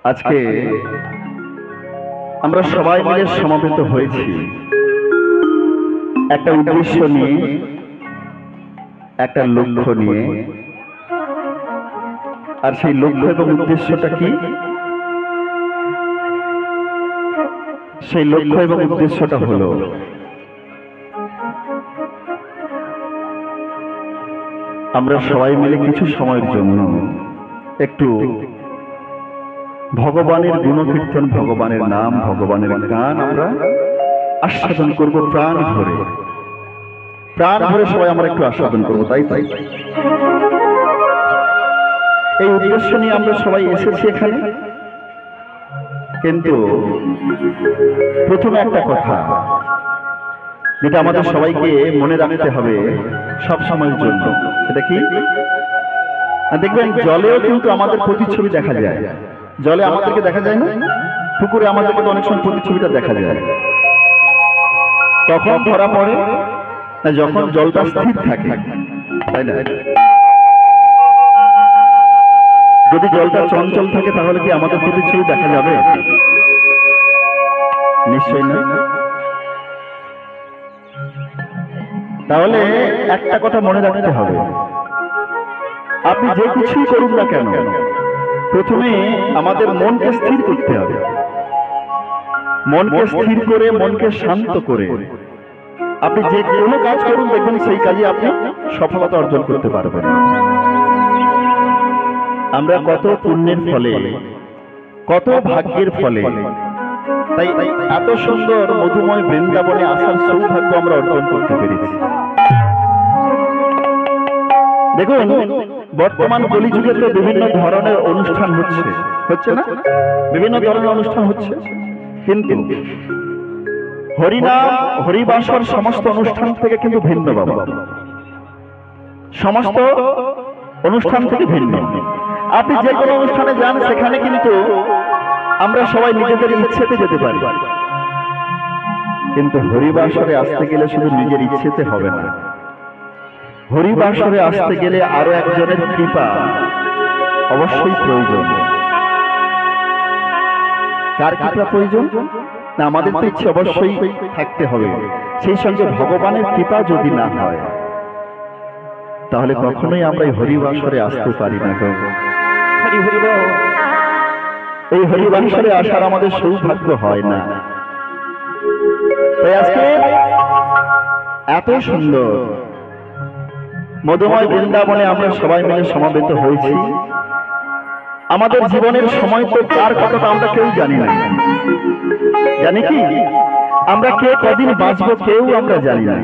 আজকে আমরা সবাই মিলে সমবেত হয়েছি একটা উদ্দেশ্য নিয়ে, একটা লক্ষ্য নিয়ে। আর সেই লক্ষ্য এবং উদ্দেশ্যটা কি? সেই লক্ষ্য এবং উদ্দেশ্যটা হলো আমরা সবাই মিলে কিছু সময়ের জন্য একটু ভগবানের গুণকীর্তন, ভগবানের নাম, ভগবানের গান আমরা আস্বাদন করব প্রাণ ভরে। প্রাণ ভরে সবাই আমরা একটু আস্বাদন করবো, তাই তাই এই উদ্দেশ্য নিয়ে আমরা সবাই এসেছি এখানে। কিন্তু প্রথমে একটা কথা যেটা আমাদের সবাইকে মনে রাখতে হবে সব সময়ের জন্য, সেটা কি? দেখবেন জলেও কিন্তু আমাদের প্রতিচ্ছবি দেখা যায়। জলে আমাদেরকে দেখা যায় না? পুকুরে আমাদেরকে অনেক সময় প্রতিচ্ছবিটা দেখা যায়। কখন ধরা পড়ে না? যখন জলটা স্থির থাকে, তাই না? যদি জলটা চঞ্চল থাকে তাহলে কি আমাদের প্রতিচ্ছবি দেখা যাবে? নিশ্চয়ই না। তাহলে একটা কথা মনে রাখতে হবে, আপনি যে কিছুই করুন না কেন, প্রথমে আমাদের মনকে স্থির করতে হবে। মনকে স্থির করে, মনকে শান্ত করে আপনি যে কোনো কাজ করুন, দেখবেন সেই কাজে আপনি সফলতা অর্জন করতে পারবেন। আমরা কত পুণ্যের ফলে, কত ভাগ্যের ফলে তাই এত সুন্দর মধুময় বৃন্দাবনে আসার সৌভাগ্য আমরা অর্জন করতে পেরেছি। দেখুন, বর্তমান কলিযুগে তো বিভিন্ন ধরনের অনুষ্ঠান হচ্ছে না? বিভিন্ন ধরনের অনুষ্ঠান হচ্ছে, কিন্তু হরিনাম, হরিবাসর সমস্ত অনুষ্ঠান থেকে কিন্তু ভিন্ন বাবা। সমস্ত অনুষ্ঠান থেকে ভিন্ন। আপনি যে কোনো অনুষ্ঠানে যান, সেখানে কিন্তু আমরা সবাই নিজেদের ইচ্ছেতে যেতে পারি, কিন্তু হরিবাসরে আসতে গেলে শুধু নিজের ইচ্ছেতে হবে না। হরিবাসরে আসতে গেলে আরো একজনের কৃপা অবশ্যই প্রয়োজন। কার কৃপা প্রয়োজন? না, আমাদের তো ইচ্ছে অবশ্যই থাকতে হবে, সেই সঙ্গে ভগবানের কৃপা যদি না হয় তাহলে কখনোই আমরা এই হরিবাসরে আসতে পারি না। এই হরিবাসরে আসার আমাদের সৌভাগ্য হয় না। তাই আজকে এত সুন্দর মধুময় বৃন্দাবনে আমরা সবাই মিলে সমবেত হয়েছি। আমাদের জীবনের সময় তো কার কতটা আমরা কেউ জানি না। জানি কি? আমরা কে কদিন বাঁচবো কেউ আমরা জানি না।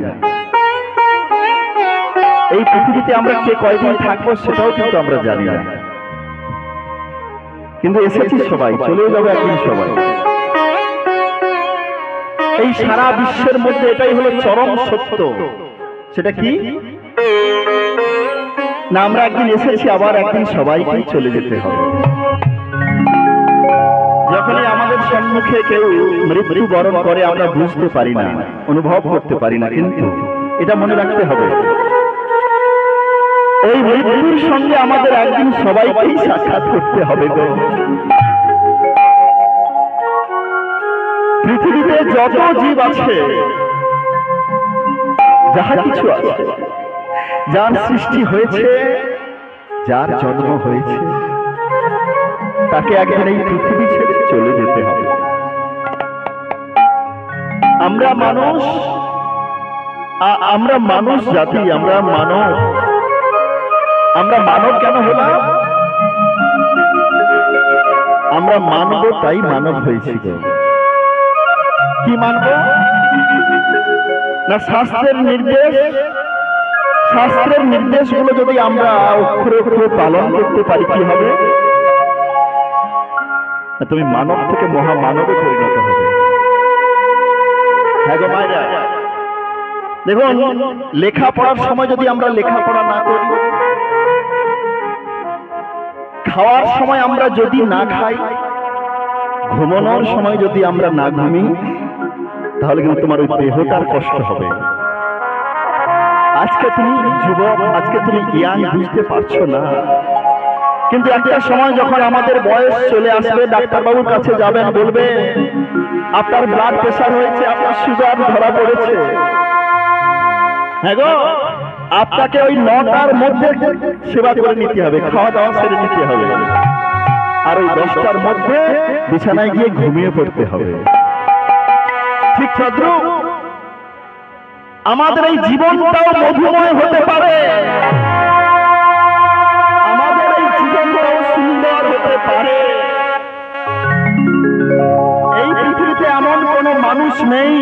এই পৃথিবীতে আমরা কে কয়দিন থাকবো সেটাও কিন্তু আমরা জানি না। কিন্তু এসেছি সবাই, চলেও যাবো একদিন সবাই। এই সারা বিশ্বের মধ্যে এটাই হলো চরম সত্য। সেটা কি? না, আমরা একদিন এসেছি, আবার একদিন সবাইকেই চলে যেতে হবে। যখনই আমাদের সম্মুখে কেউ মৃত্যু বরণ করে আমরা বুঝতে পারি না, অনুভব করতে পারি না, কিন্তু এটা মনে রাখতে হবে, এই মৃত্যুর সঙ্গে আমাদের একদিন সবাইকেই সাক্ষাৎ করতে হবে গো। পৃথিবীতে যত জীব আছে, যাহা কিছু আছে, যার সৃষ্টি হয়েছে, যার জন্ম হয়েছে, তাকে একদিন এই পৃথিবী ছেড়ে চলে যেতে হবে। আমরা মানুষ জাতি, আমরা মানব কেন হলাম? আমরা মানব, তাই মানব হয়েছি গো। কি মানব? না, শাস্ত্রের নির্দেশগুলো যদি আমরা অক্ষরে অক্ষরে পালন করতে পারি কি হবে? তুমি মানব থেকে মহামানবে পরিণত হবে। হ্যাঁ গো মায়েরা, দেখুন, লেখাপড়ার সময় যদি আমরা লেখাপড়া না করি, খাওয়ার সময় আমরা যদি না খাই, ঘুমানোর সময় যদি আমরা না ঘুমি, তাহলে কিন্তু তোমার ওই দেহটার কষ্ট হবে। আজকে তুমি যুবক, আজকে তুমি জ্ঞান বুঝতে পারছো না, কিন্তু একটা সময় যখন আমাদের বয়স চলে আসবে, ডাক্তারবাবুর কাছে যাবেন, বলবে আপনার ব্লাড প্রেশার হয়েছে, আপনার সুগার ধরা পড়েছে। হ্যাঁ গো, আপনাকে ওই 9টার মধ্যে সেবা করে নিতে হবে, খাওয়া দাওয়া সেরে নিতে হবে, আর ওই 10টার মধ্যে বিছানায় গিয়ে ঘুমিয়ে পড়তে হবে। ঠিক তদ্রূপ আমাদের এই জীবনটাও মধুময় হতে পারে, আমাদের এই জীবনটাও সুন্দর হতে পারে। এই পৃথিবীতে এমন কোন মানুষ নেই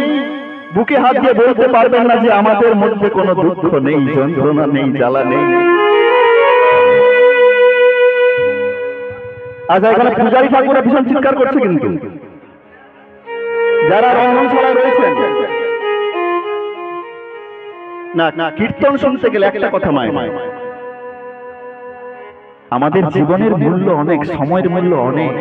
বুকে হাত দিয়ে বলতে পারবেন না যে আমাদের মধ্যে কোনো দুঃখ নেই, যন্ত্রণা নেই, জ্বালা নেই। আচ্ছা, এখানে পূজারী ঠাকুরা ভীষণ চিৎকার করছে, কিন্তু যারা রন্ধনশালায় রয়েছেন না, কীর্তন শুনতে গেলে একটা কথা মায়, আমাদের জীবনের মূল্য অনেক, সময়ের মূল্য অনেক।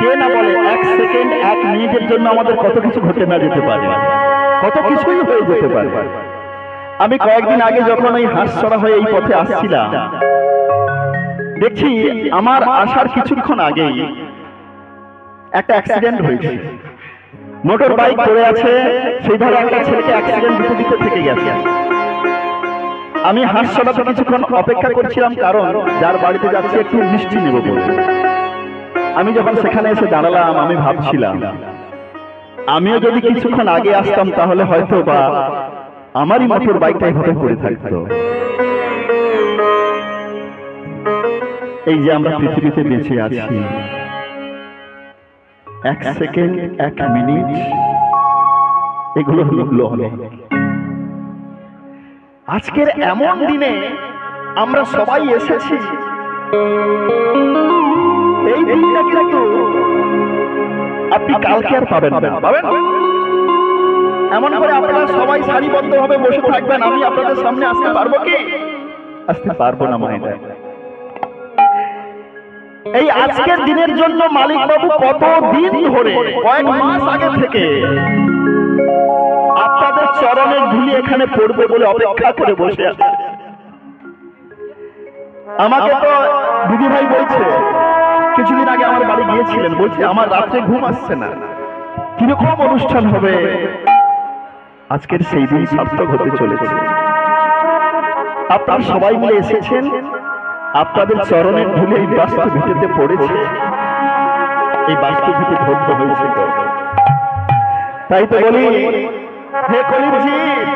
কে না বলে 1 সেকেন্ড 1 মিনিটের জন্য আমাদের কত কিছু ঘটে না যেতে পারে, কত কিছুই হয়ে যেতে পারে। আমি কয়েকদিন আগে যখন ওই হাঁসছড়া হয়ে এই পথে আসছিলাম, দেখছি আমার আসার কিছুক্ষণ আগেই একটা অ্যাক্সিডেন্ট হয়েছে। মোটর বাইক পড়ে আছে, সেই ধারে একটা ছেলেকে অ্যাক্সিডেন্ট দিতে থেকে গেছে। আমি হাঁসছড়াতে কিছুক্ষণ অপেক্ষা করছিলাম, কারণ যার বাড়িতে যাচ্ছে একটু মিষ্টি নেব বলে। আমি যখন সেখানে এসে দাঁড়ালাম, আমি ভাবছিলাম আমিও যদি কিছুক্ষণ আগে আসতাম তাহলে হয়তো বা আমারই মোটর বাইকটা এইভাবে পড়ে থাকতো। এই যে আমরা পৃথিবীতে বেঁচে আছি, 1 সেকেন্ড 1 মিনিট, এগুলো মূল্য অনেক। আজকের এমন দিনে আমরা সবাই এসেছি, এই দিনটা কিন্তু আপনি কালকে আর পাবেন না। এমন করে আপনারা সবাই সারিবদ্ধ ভাবে বসে থাকবেন, আমি আপনাদের সামনে আসতে পারবো কি? আসতে পারবো না মায়েরা। এই আজকের দিনের জন্য মালিক বাবু কত দিন ধরে, কয়েক মাস আগে থেকে আপনাদের চরণের ধুলি এখানে পড়বে বলে অপেক্ষা করে বসে আছে। আমাকে তো দিদি ভাই বলছে, কিছুদিন আগে আমার বাড়ি গিয়েছিলেন, বলছে আমার রাত্রে ঘুম আসছে না, কিরকম অনুষ্ঠান হবে। আজকের সেই দিন সার্থক হতে চলেছে। আপনারা সবাই মিলে এসেছেন, আপনাদের চরণের ধুলি এই বাস্তু ভিটেতে পড়েছে, এই বাস্তু ভিটে ধন্য হয়েছে। তাই তো বলি, হে কলির জীব,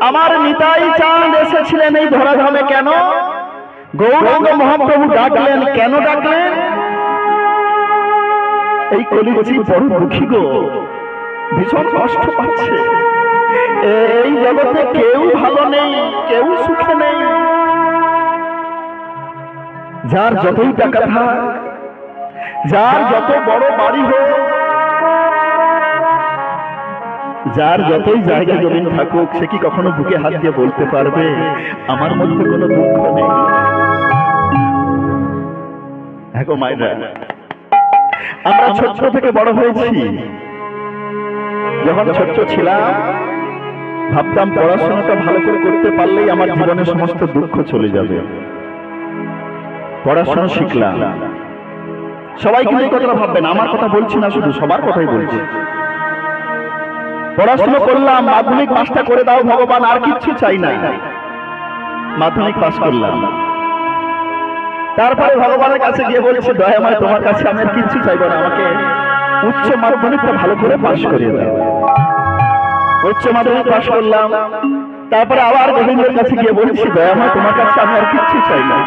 আমার নিতাই চাঁদ এসেছিলেন এই ধরাধামে কেন? গৌরাঙ্গ মহাপ্রভু ডাকলেন, কেন ডাকলেন? এই কলির জীব বড় দুঃখী গো, ভীষণ কষ্ট পাচ্ছে। এই জগতে কেউ ভালো নেই, কেউ সুখে নেই। যার যতই টাকা থাক, যার যত বড় বাড়ি হোক, যার যতই জায়গা জমিন থাকুক, সে কি কখনো বুকে হাত দিয়ে বলতে পারবে আমার মধ্যে কোনো দুঃখ নেই? দেখো মায়েরা, আমরা ছোট থেকে বড় হয়েছি। যখন ছোট ছিলাম ভাবতাম পড়াশোনাটা ভালো করে করতে পারলেই আমার জীবনের সমস্ত দুঃখ চলে যাবে। পড়াশোনা শিখলাম, সবাই কিন্তু এই কথাটা ভাববেন, আমার কথা বলছি না, শুধু সবার কথাই বলছি। পড়াশোনা করলাম, মাধ্যমিক পাসটা করে দাও ভগবান, আর কিচ্ছু চাই না। মাধ্যমিক পাস করলাম, তারপরে ভগবানের কাছে গিয়ে বলছি, দয়াময় তোমার কাছে আমি আর কিচ্ছু চাইবো না, আমাকে উচ্চ মাধ্যমিকটা ভালো করে পাস করিয়ে দাও। উচ্চ মাধ্যমিক পাস করলাম, তারপরে আবার গোবিন্দের কাছে গিয়ে বলছি, দয়াময় তোমার কাছে আমি আর কিচ্ছু চাই না,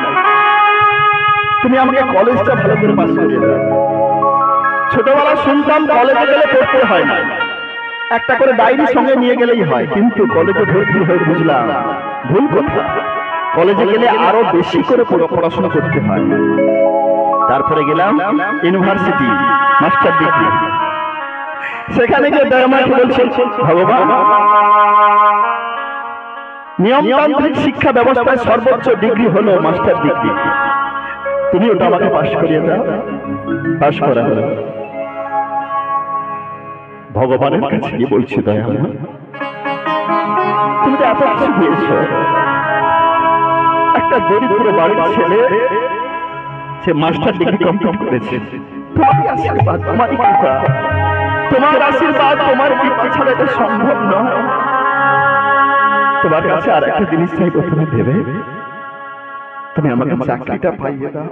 তুমি আমাকে কলেজটা ভালো করে পাস করিয়ে দাও। ছোটবেলা শুনতাম কলেজে গেলে পড়তে হয় না, একটা করে ডায়েরি সঙ্গে নিয়ে গেলেই হয়, কিন্তু কলেজে ভর্তি হয়ে বুঝলাম ভুল কথা। কলেজে গেলে আরো বেশি করে পড়াশোনা করতে হয়। তারপরে গেলাম ইউনিভার্সিটি, মাস্টার ডিগ্রি। সেখানে গিয়ে দয়াময়কে বলছি, ভগবান নিয়মতান্ত্রিক শিক্ষা ব্যবস্থায় সর্বোচ্চ ডিগ্রি হলো মাস্টার ডিগ্রি, তুমি ওটা আমাকে পাস করিয়ে দাও। পাস করা হলো। ভগবানের কাছে গিয়ে বলছি, দয়াময় তুমি তো এত কিছু দিয়েছ, একটা দরিদ্র বাড়ির ছেলে, সে মাস্টার ডিগ্রি কমপ্লিট করেছে। তোমার আশীর্বাদ, তোমার কৃপা, তোমার আশীর্বাদ, তোমার কৃপা ছাড়া এটা সম্ভব নয়। তোমার কাছে আর একটা জিনিস চাইবো, তুমি দেবে? তুমি আমাকে চাকরিটা পাইয়ে দাও।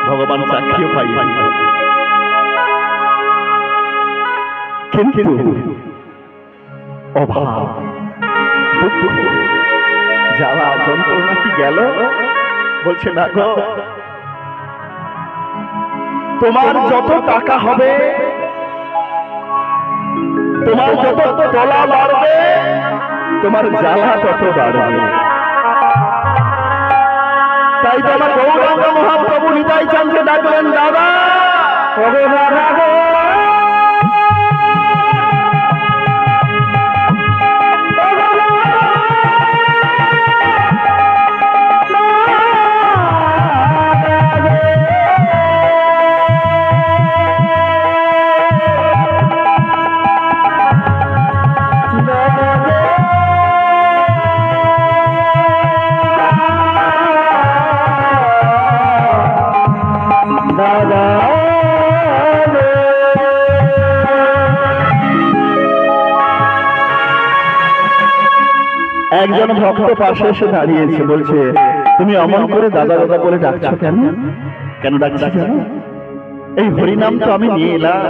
ভগবান চাকরিও পাইয়ে দাও, কিন্তু অভাব, দুঃখ, জ্বালা যন্ত্রণা কি গেল? বলছে না গো, তোমার যত টাকা হবে, তোমার যত তলা বাড়বে, তোমার জ্বালা তত বাড়বে। তাই তো আমার গৌরাঙ্গ মহাপ্রভু নিতাই চাঁদকে ডাকলেন, দাদা ওরে দাদা গো, একজন ভক্ত পাশে এসে দাঁড়িয়েছে, বলছে তুমি অমন করে দাদা দাদা বলে ডাকছো কেন? কেন ডাকছো জানো? এই হরিনাম তো আমি নিয়ে এলাম,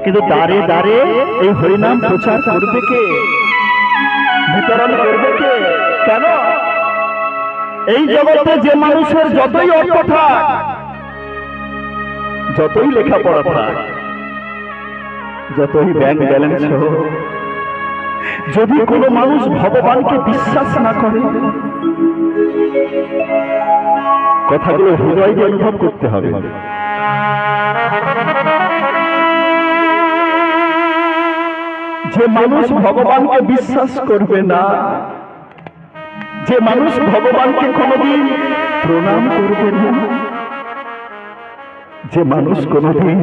কিন্তু দাঁড়ে দাঁড়ে এই হরিনাম প্রচার করবে কে, বিতরণ করবে কে? কেন? এই জগতে যে মানুষের যতই অর্থ থাক, যতই লেখাপড়া থাক, যতই ব্যাংক ব্যালেন্স হোক, যদি কোনো মানুষ ভগবানকে বিশ্বাস না করে, কথাগুলো হৃদয় দিয়ে অনুভব করতে হবে। যে মানুষ ভগবানকে বিশ্বাস করবে না, যে মানুষ ভগবানকে কোনোদিন প্রণাম করবে না, যে মানুষ কোনোদিন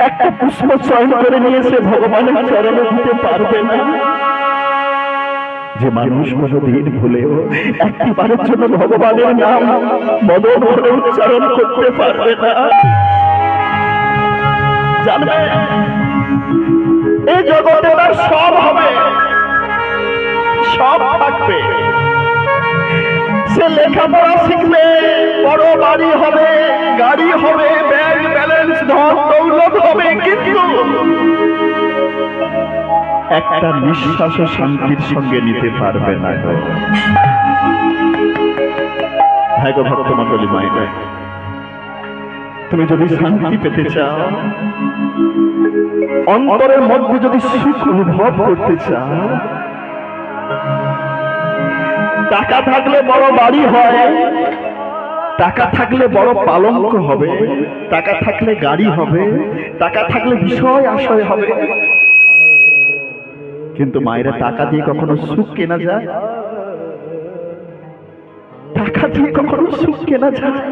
একটা পুষ্প চয়ন করে নিয়ে সে ভগবানের চরণে দিতে পারবে না, যে মানুষ কোনোদিন ভুলেও একটিবারের জন্য ভগবানের নাম মদন করে উচ্চারণ করতে পারবে না, জানবে এই জগতে তার সব হবে, সব থাকবে। সে লেখাপড়া শিখবে, বড় বাড়ি হবে, গাড়ি হবে, ব্যাংক ব্যালেন্স, ধন দৌলত হবে, কিন্তু একটা নিঃশ্বাস শান্তির সঙ্গে নিতে পারবে না। ভাই গো ভক্ত মন্ডলী, মায়ের তুমি যদি শান্তি পেতে চাও, অন্তরের মধ্যে যদি সুখ অনুভব করতে চাও, টাকা থাকলে বড় বাড়ি হয়, টাকা থাকলে বড় পালঙ্ক হবে, টাকা থাকলে গাড়ি হবে, টাকা থাকলে বিষয় আশয় হবে, কিন্তু মায়েরা টাকা দিয়ে কখনো সুখ কেনা যায়? টাকা দিয়ে কখনো সুখ কেনা যায়?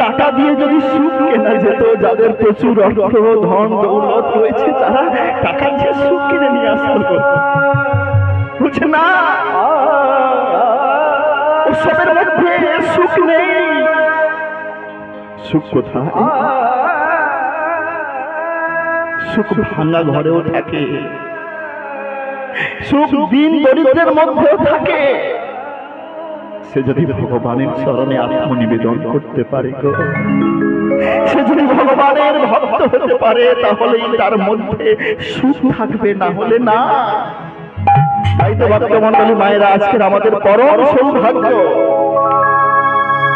টাকা দিয়ে যদি সুখ কেনা যেত, যাদের প্রচুর অর্থ ধন দৌলত রয়েছে, তারা টাকা দিয়ে সুখ কিনে নিয়ে আসতো। বুঝে না, ওসবের মধ্যে সুখ নেই। সুখ কোথায়? সুখ ভাঙা ঘরেও থাকে, সুখ দিন দরিদ্রের মধ্যেও থাকে। সে যদি ভগবানের চরণে আত্মনিবেদন করতে পারে, সে যদি ভগবানের ভক্ত হতে পারে, তাহলেই তার মধ্যে সুখ থাকবে, না হলে না। তাই তো ভক্ত মন্ডলী মায়েরা, আজকের আমাদের পরম সৌভাগ্য,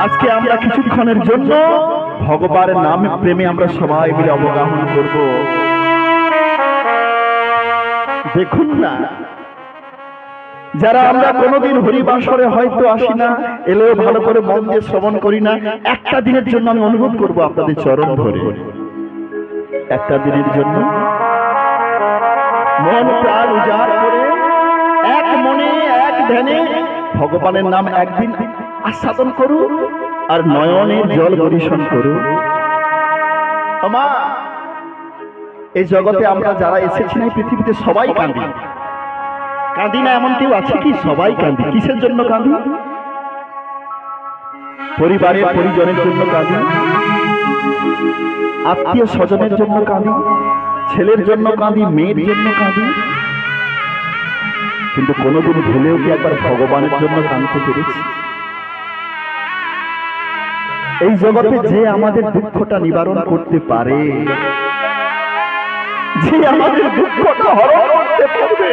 আজকে আমরা কিছুক্ষণের জন্য ভগবানের নামে প্রেমে আমরা সবাই মিলে অবগাহন করব। দেখুন না, যারা আমরা কোনোদিন হরিবাসরে হয়তো আসি না, এলেও ভালো করে মন দিয়ে শ্রবণ করি না, একটা দিনের জন্য আমি অনুরোধ করবো আপনাদের চরণ ধরে, একটা দিনের জন্য মন প্রাণ উজাড় করে এক মনে এক ধ্যানে ভগবানের নাম একদিন আস্বাদন করুন আর নয়নের জল বরিশন করুন। এই জগতে আমরা যারা এসেছি না, পৃথিবীতে সবাই কাঁদি। কাঁদি না এমন কেউ আছে কি? সবাই কাঁদি। কিসের জন্য কাঁদি? পরিবারের পরিজনের জন্য কাঁদি, আত্মীয় স্বজনের জন্য কাঁদি, ছেলের জন্য কাঁদি, মেয়ের জন্য কাঁদি। কিন্তু কোনোদিন ভুলেও কি একবার ভগবানের জন্য কাঁদতে পেরেছি? এই জগতে যে আমাদের দুঃখটা নিবারণ করতে পারে, যে আমাদের দুঃখটা হরণ করতে পারবে,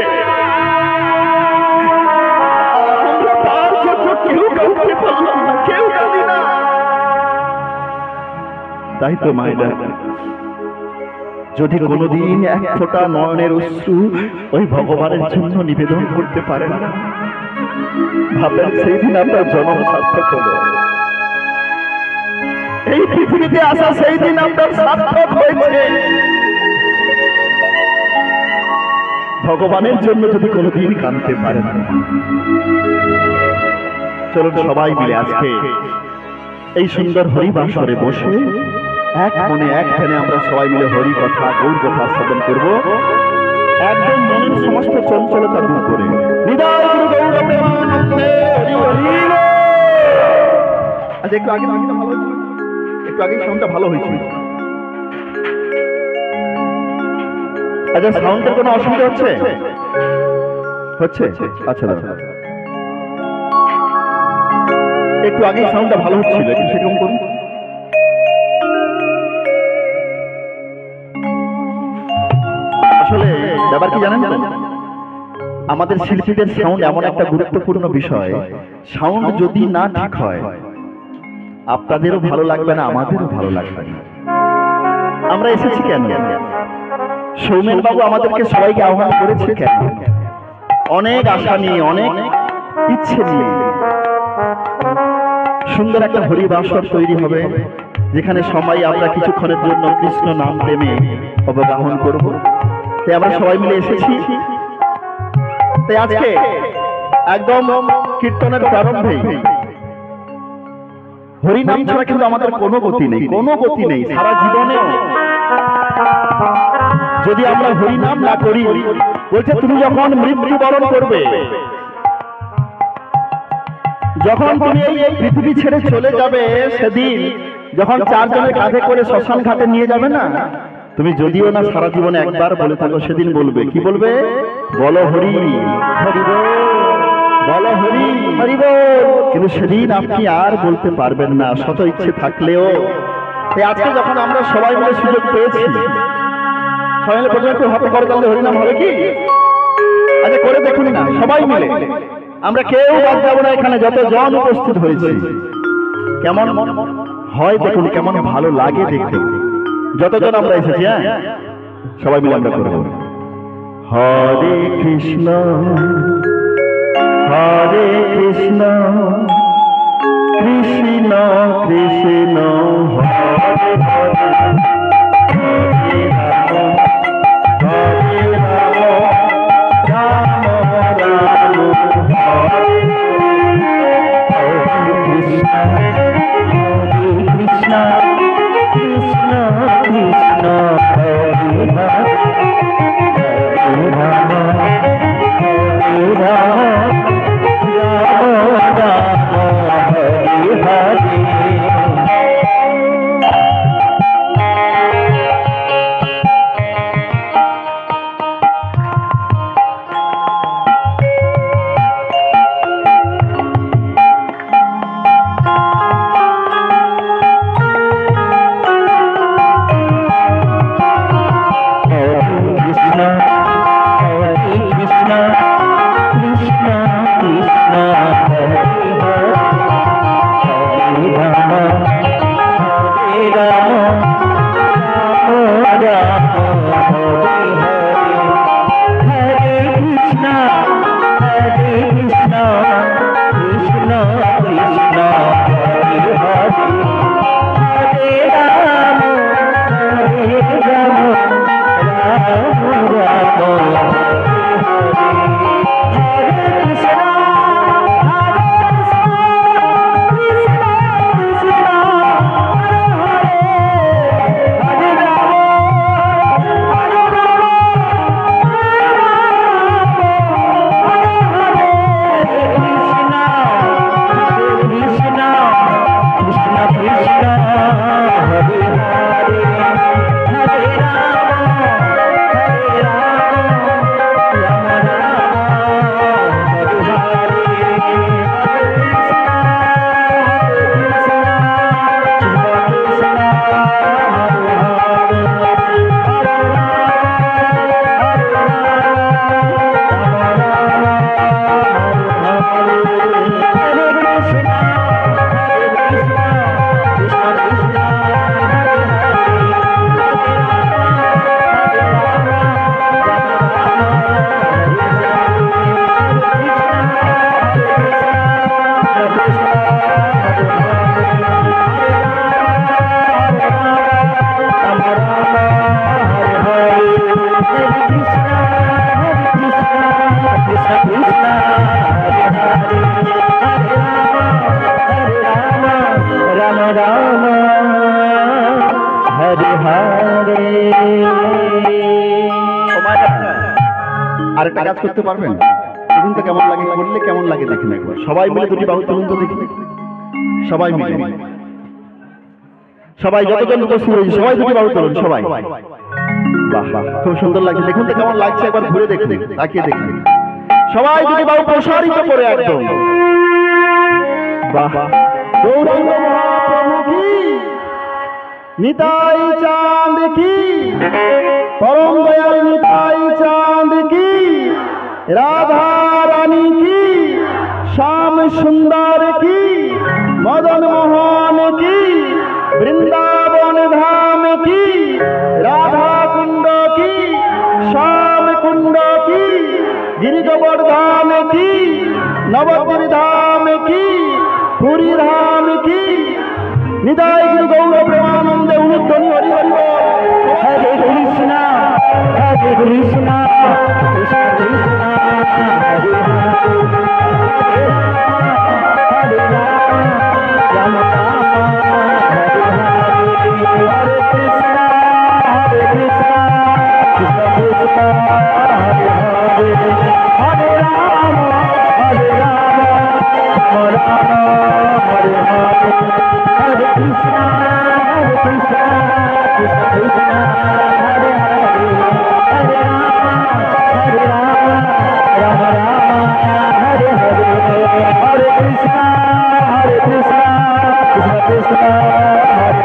আমরা তার জন্য কেউ কাঁদতে পারলাম না, কেউ কাঁদি না। তাই তো মায়েরা, যদি কোনোদিন এক ফোঁটা নয়নের অশ্রু ওই ভগবানের জন্য নিবেদন করতে পারেন না, ভাববেন সেই দিন আপনার জন্ম সার্থক হলো। এই পৃথিবীতে আসা সেই দিন আপনার সার্থক হয়েছে। ভগবানের জন্য যদি কোনোদিন কাঁদতে পারেন না, চলুন সবাই মিলে আজকে এই সুন্দর হরিবাসরে বসে এক মনে এক ধ্যানে আমরা সবাই মিলে হরি কথা, গৌর কথা শ্রবণ করবো, একদম মনের সমস্ত চঞ্চলতা দূর করে। নিতাই গুরু গৌর প্রেমানন্দে হরি হরি। আচ্ছা, একটু আগে সাউন্ডটা ভালো হয়েছিল, একটু আগে সাউন্ডটা ভালো হয়েছিল। আচ্ছা, সাউন্ডের কোনো অসুবিধা হচ্ছে? আচ্ছা দাদা, একটু আগে সাউন্ডটা ভালো হচ্ছিল, একটু সেরকম করুন। আসলে ব্যাপার কি জানেন, আমাদের শিল্পীদের সাউন্ড এমন একটা গুরুত্বপূর্ণ বিষয়। সাউন্ড যদি না ঠিক হয়, আপনাদেরও ভালো লাগবে না, আমাদেরও ভালো লাগবে না। আমরা এসেছি কেন? সৌমেন বাবু আমাদেরকে সবাইকে আহ্বান করেছে কেন? অনেক আশা নিয়ে, অনেক ইচ্ছে নিয়ে সুন্দর একটা হরিবাসর তৈরি হবে, যেখানে সবাই আমরা কিছুক্ষণের জন্য কৃষ্ণ নাম প্রেমে অবগাহন করব। তাই আমরা সবাই মিলে এসেছি। তাই আজকে একদম কীর্তনের প্রারম্ভে হরিনাম ছাড়া কিন্তু আমাদের কোনো গতি নেই, কোনো গতি নেই। সারা জীবনেও যদি আমরা হরিনাম না করি, বলছে তুমি যখন মৃত্যুবরণ করবে, যখন তুমি এই পৃথিবী ছেড়ে চলে যাবে, সেদিন যখন চারজনের কাঁধে করে শ্মশান ঘাটে নিয়ে যাবে না, তুমি যদিও না সারা জীবনে একবার বলে থাকো, সেদিন বলবে, কি বলবে? বলো হরি হরি বল, বলো হরি হরি বল। কিন্তু সেদিন আপনি আর বলতে পারবেন না, শত ইচ্ছে থাকলেও। আজকে যখন আমরা সবাই মিলে সুযোগ পেয়েছি, সবাই মিলে প্রথমে একটু হাতে করে তাহলে হরিনাম হবে কি? আচ্ছা, করে দেখুন না সবাই মিলে। আমরা কেউ বাদ যাবো না, এখানে যত জন উপস্থিত হয়েছে। কেমন হয় দেখুন, কেমন ভালো লাগে দেখুন, যতজন আমরা এসেছি। হ্যাঁ, সবাই মিলে আমরা করব। হরে কৃষ্ণ হরে কৃষ্ণ কৃষ্ণ কৃষ্ণ হরে হরে, হরে রাম হরে রাম রাম রাম হরে হরে, কৃষ্ণ হরে কৃষ্ণ কৃষ্ণ কৃষ্ণ হরে হরে, হরে রাম হরে Ram Ram Ram Krishna Rama Rama Hare Hare। আরেকটা কাজ করতে পারবেন? দেখুন তো কেমন লাগে, করলে কেমন লাগে দেখুন একবার। সবাই মিলে দুটি বাহু তুলুন তো দেখি, সবাই মিলে, সবাই যতজন উপস্থিত হয়েছে সবাই দুটি বাহু তুলুন সবাই। বাহ বাহ, খুব সুন্দর লাগছে। দেখুন তো কেমন লাগছে, একবার ঘুরে দেখুন, তাকিয়ে দেখুন। সবাই দুটি বাহু প্রসারিত করে একদম। বাহ, গৌরাঙ্গ মহাপ্রভু কি, নিতাই চাঁদ কি, পরম দয়াল নিতাই চাঁদ কি, রাধা রানী কি, শ্যাম সুন্দর কি, মদন মোহন কি, বৃন্দাবন ধাম কি, রাধা কুণ্ড কি, শ্যাম কুণ্ড কি, গিরিগোবর্ধন কি, নবদ্বীপ ধাম কি, পুরী ধাম কি, নিতাই গুরু গৌর প্রেমানন্দে উদ্ধ্বনি হরি হরি বল। Hare Krishna Hare Krishna Krishna Krishna Hare Hare Hare Rama Rama Hare Hare Hare Krishna Hare Krishna Krishna Krishna Hare Hare Hare Rama Hare Rama Rama Rama Hare Hare Hare Krishna Hare Krishna Krishna Krishna Hare Hare Hare Rama Hare Rama Rama Rama Hare Hare Hare Krishna Hare Krishna Krishna Krishna Hare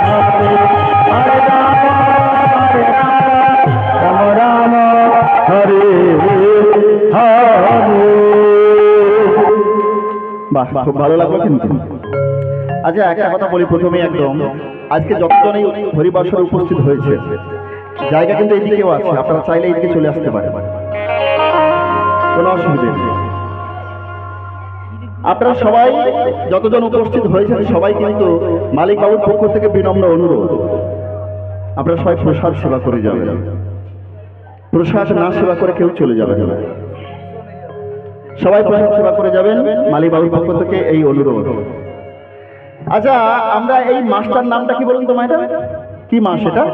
Hare Hare Rama Hare Rama Rama Rama Hare Hare। বাহ, খুব ভালো লাগলো কিন্তু। আচ্ছা, একটা কথা বলি প্রথমে একদম, আজকে যতজন এই হরিবাসরে উপস্থিত হয়েছে, জায়গা কিন্তু এইদিকেও আছে, আপনারা চাইলে এইদিকে চলে আসতে পারেন, কোনো অসুবিধা নেই। আপনারা সবাই যতজন উপস্থিত হয়েছেন সবাই কিন্তু মালিক বাবুর পক্ষ থেকে বিনম্র অনুরোধ, আপনারা সবাই প্রসাদ সেবা করে যাবেন। প্রসাদ না সেবা করে কেউ চলে যাবে না, সবাই প্রসাদ সেবা করে যাবেন, মালিক বাবুর পক্ষ থেকে এই অনুরোধ। আচ্ছা, আমরা এই মাসটার নামটা কি বলুন তো মাইটা, কি মাস এটা?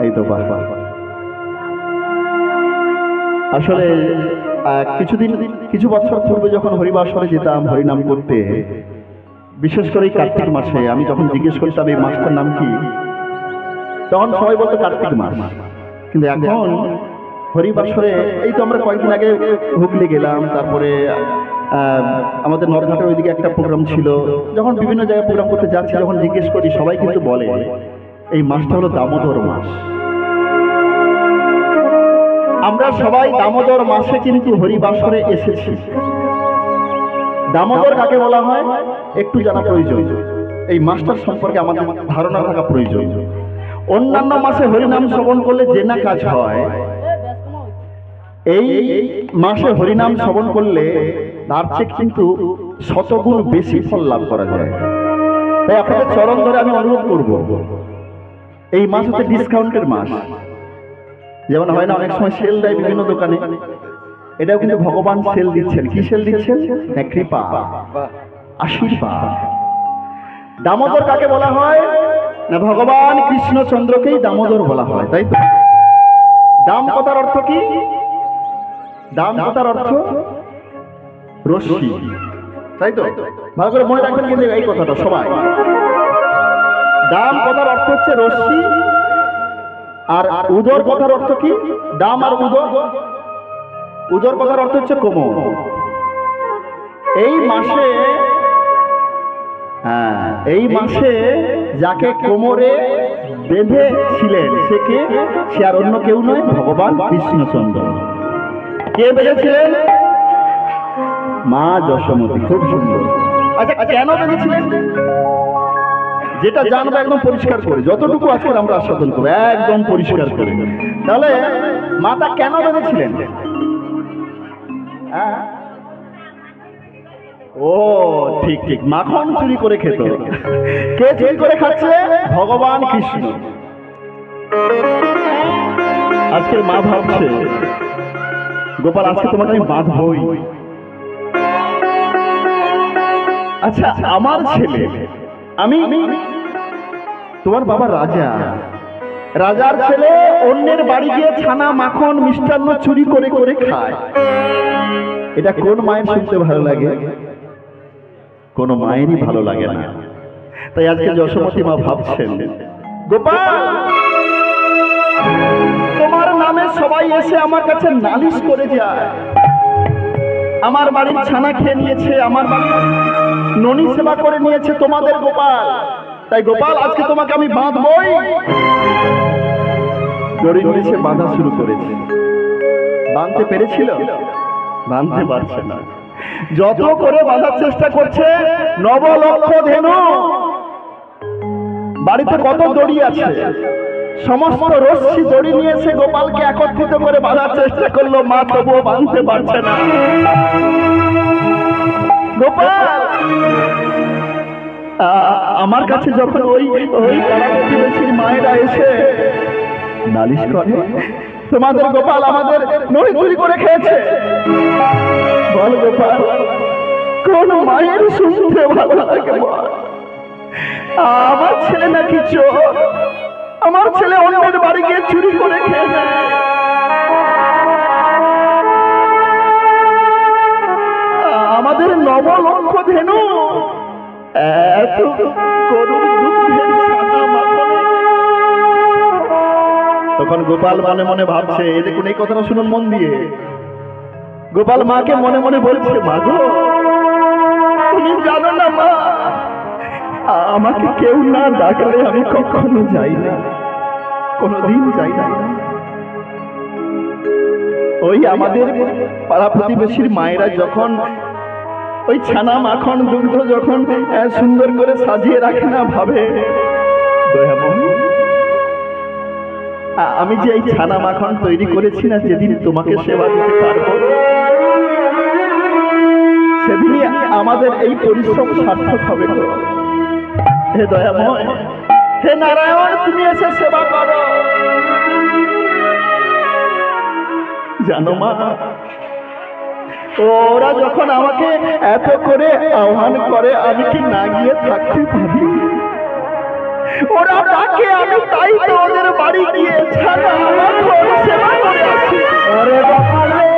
এই তো বাহ বাহ। আসলে কিছু বছর পূর্বে যখন হরিবাসরে যেতাম হরিনাম করতে, বিশেষ করে এই কার্তিক মাসে, আমি যখন জিজ্ঞেস করতাম এই মাসটার নাম কি, তখন সবাই বলতো কার্তিক মাস। কিন্তু এখন হরিবাসরে, এই তো আমরা কয়েকদিন আগে হুগলি গেলাম, তারপরে আমাদের নরঘাটের ওইদিকে একটা প্রোগ্রাম ছিল, যখন বিভিন্ন জায়গায় প্রোগ্রাম করতে যাচ্ছি, যখন জিজ্ঞেস করি সবাই কিন্তু বলে এই মাসটা হলো দামোদর মাস। আমরা সবাই দামোদর মাসে কিন্তু হরিবাসরে এসেছি। দামোদর কাকে বলা হয় একটু জানা প্রয়োজন, এই মাসটার সম্পর্কে আমাদের ধারণা থাকা প্রয়োজন। অন্যান্য মাসে হরিনাম শ্রবণ করলে যে না কাজ হয়, এই মাসে হরিনাম শ্রবণ করলে তার চেয়ে কিন্তু শতগুণ বেশি ফল লাভ করা যায়। তাই আপনাদের চরণ ধরে আমি অনুরোধ করব, এই মাস হচ্ছে ডিসকাউন্টের মাস। যেমন হয় না অনেক সময় সেল দেয় বিভিন্ন দোকানে, এটাও কিন্তু ভগবান সেল দিচ্ছেন। কি সেল দিচ্ছেন? কৃপা, আশীর্বাদ। দামোদর কাকে বলা হয় না, ভগবান কৃষ্ণচন্দ্রকেই দামোদর বলা হয়, তাই তো? দাম কথার অর্থ কি? দাম কথার অর্থ রশ্মি, তাই তো? ভালো করে মনে রাখবেন কিন্তু এই কথাটা সবাই। দাম কথার অর্থ হচ্ছে রশ্মি, আর উদর কথার অর্থ কি? দাম আর উদর, উদর কথার অর্থ হচ্ছে কোমর। এই মাসে যাকে কোমরে বেঁধেছিলেন সে আর অন্য কেউ নয়, ভগবান কৃষ্ণচন্দ্র। কে বেঁধেছিলেন? মা যশোমতী। খুব সুন্দর। আচ্ছা, কেন বেঁধেছিলেন? যেটা জানবো একদম পরিষ্কার করে, যতটুকু আজকে আমরা আস্বাদন করবো একদম পরিষ্কার করে। তাহলে মাতা কেন বেঁধেছিলেন? ও ঠিক ঠিক, মাখন চুরি করে খেত। কে চুরি করে খাচ্ছে? ভগবান কৃষ্ণ। আজকের মা ভাবছে গোপাল আজকে তোমাকে আমি বাঁধবই। আচ্ছা আমার ছেলে, আমি তোমার বাবা রাজা, রাজার ছেলে অন্যের বাড়ি গিয়ে ছানা মাখন মিষ্টান্ন চুরি করে করে খায়, এটা কোন মায়ের শুনতে ভালো লাগে? কোন মায়েরই ভালো লাগে না। তাই আজকে যশোমতী মা ভাবছেন গোপাল তোমার নামে সবাই এসে আমার কাছে নালিশ করে যায়, আমার বাড়ির ছানা খেয়ে নিয়েছে, আমার বাড়ির ননি সেবা করে নিয়েছে তোমাদের গোপাল। তাই গোপাল আজকে তোমাকে আমি বাঁধবই। দড়ি নিয়ে সে বাঁধা শুরু করেছে। বাঁধতে পেরেছিল? বাঁধতে পারছে না। যত করে বাঁধার চেষ্টা করছে, নবলক্ষ ধেনু বাড়িতে কত দড়ি আছে, সমস্ত রশ্মি দড়ি নিয়ে সে গোপালকে একত্রিত করে বাঁধার চেষ্টা করলো, মা তবুও বাঁধতে পারছে না। গোপাল আমার কাছে যখন ওই পাড়া প্রতিবেশীর মায়েরা এসে নালিশ করে তোমাদের গোপাল আমাদের নড়ি চুরি করে খেয়েছে, বল গোপাল কোন মায়ের শুনতে ভালো লাগে? আমার ছেলে নাকি চোর, আমার ছেলে অন্যের বাড়ি গিয়ে চুরি করে খেয়ে নেয়। আমাদের নবলক্ষ ধেনু এত করুণ দুঃখের ছানা মাখনে। তখন গোপাল মনে মনে ভাবছে, এই দেখুন এই কথাটা শুনুন মন দিয়ে। গোপাল মাকে মনে মনে বলছে, মা গো তুমি জানো না মা, আমাকে কেউ না ডাকলে আমি কখনো যাই না, কোনদিন যাই না। ওই আমাদের পাড়া প্রতিবেশীর মায়েরা যখন ওই ছানা মাখন দুগ্ধ যখন সুন্দর করে সাজিয়ে রাখে না, ভাবে আমি যে এই ছানা মাখন তৈরি করেছি না, যেদিন তোমাকে সেবা দিতে পারবো সেদিনই আমাদের এই পরিশ্রম সার্থক হবে। হে দয়াময়, হে নারায়ণ, তুমি এসে সেবা করো। জানো মা, ওরা যখন আমাকে এত করে আহ্বান করে আমি কি না গিয়ে থাকতে পারি? ওরা ডাকে আমি তাই তো ওদের বাড়ি গিয়ে ছানা মাখন সেবা করে আসি। ওরে বাবা রে,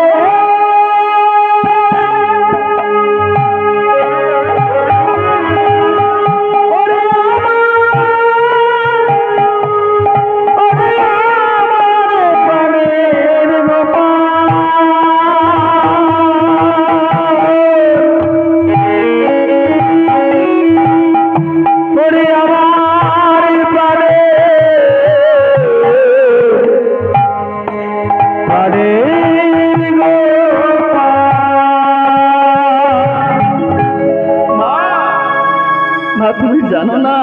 তুমি জানো না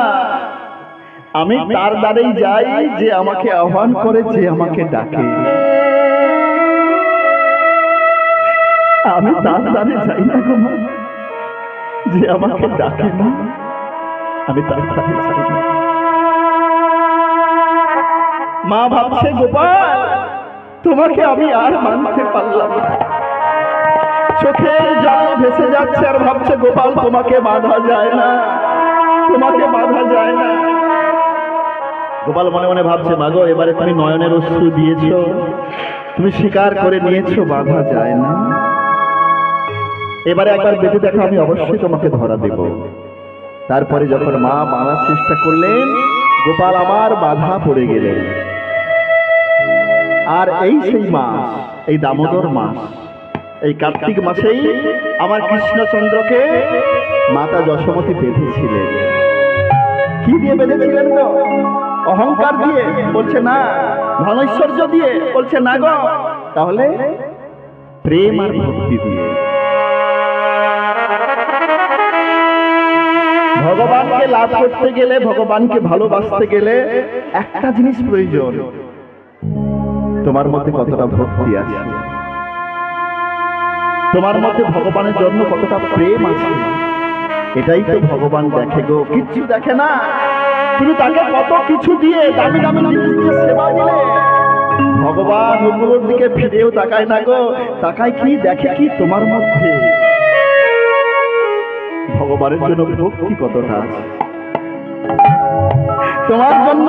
আমি তার দ্বারেই যাই যে আমাকে আহ্বান করে, যে আমাকে ডাকে। আমি তার দ্বারে যাই না গো মা, যে আমাকে ডাকে না, আমি তার দ্বারে যাই না। মা ভাবছে গোপাল তোমাকে আমি আর মানতে পারলাম না। চোখের জল ভেসে যাচ্ছে আর ভাবছে গোপাল তোমাকে বাঁধা যায় না, তোমাকে বাঁধা যায় না। গোপাল মনে মনে ভাবছে, মাগো এবারে তুমি নয়নের অশ্রু দিয়েছো, তুমি স্বীকার করে নিয়েছো বাঁধা যায় না, এবারে একবার বেঁধে দেখো, আমি অবশ্যই তোমাকে ধরা দেব। তারপরে যখন মা বাঁধার চেষ্টা করলেন, গোপাল আমার বাধা পড়ে গেলেন। আর এই সেই মাস, এই দামোদর মাস, এই কার্তিক মাসেই আমার কৃষ্ণচন্দ্রকে মাতা যশোমতী বেঁধেছিলেন। কি দিয়ে বেঁধেছিলেন গো? অহংকার দিয়ে? বলছে না। ধনৈশ্বর্য দিয়ে? বলছে না গো। তাহলে প্রেম আর ভক্তি দিয়ে। ভগবানকে লাভ করতে গেলে, ভগবানকে ভালোবাসতে গেলে একটা জিনিস প্রয়োজন, তোমার মধ্যে কতটা ভক্তি আছে, তোমার মধ্যে ভগবানের জন্য কতটা প্রেম আছে। এটাই তো ভগবান দেখে গো, কিচ্ছু দেখে না। তুমি তাকে কত কিছু দিয়ে, দামি দামি জিনিস দিয়ে সেবা দিলে, ভগবান ওগুলোর দিকে ফিরেও তাকায় না গো, তাকায় কি, দেখে কি তোমার মধ্যে ভগবানের জন্য ভক্তি কতটা আছে। তোমার জন্য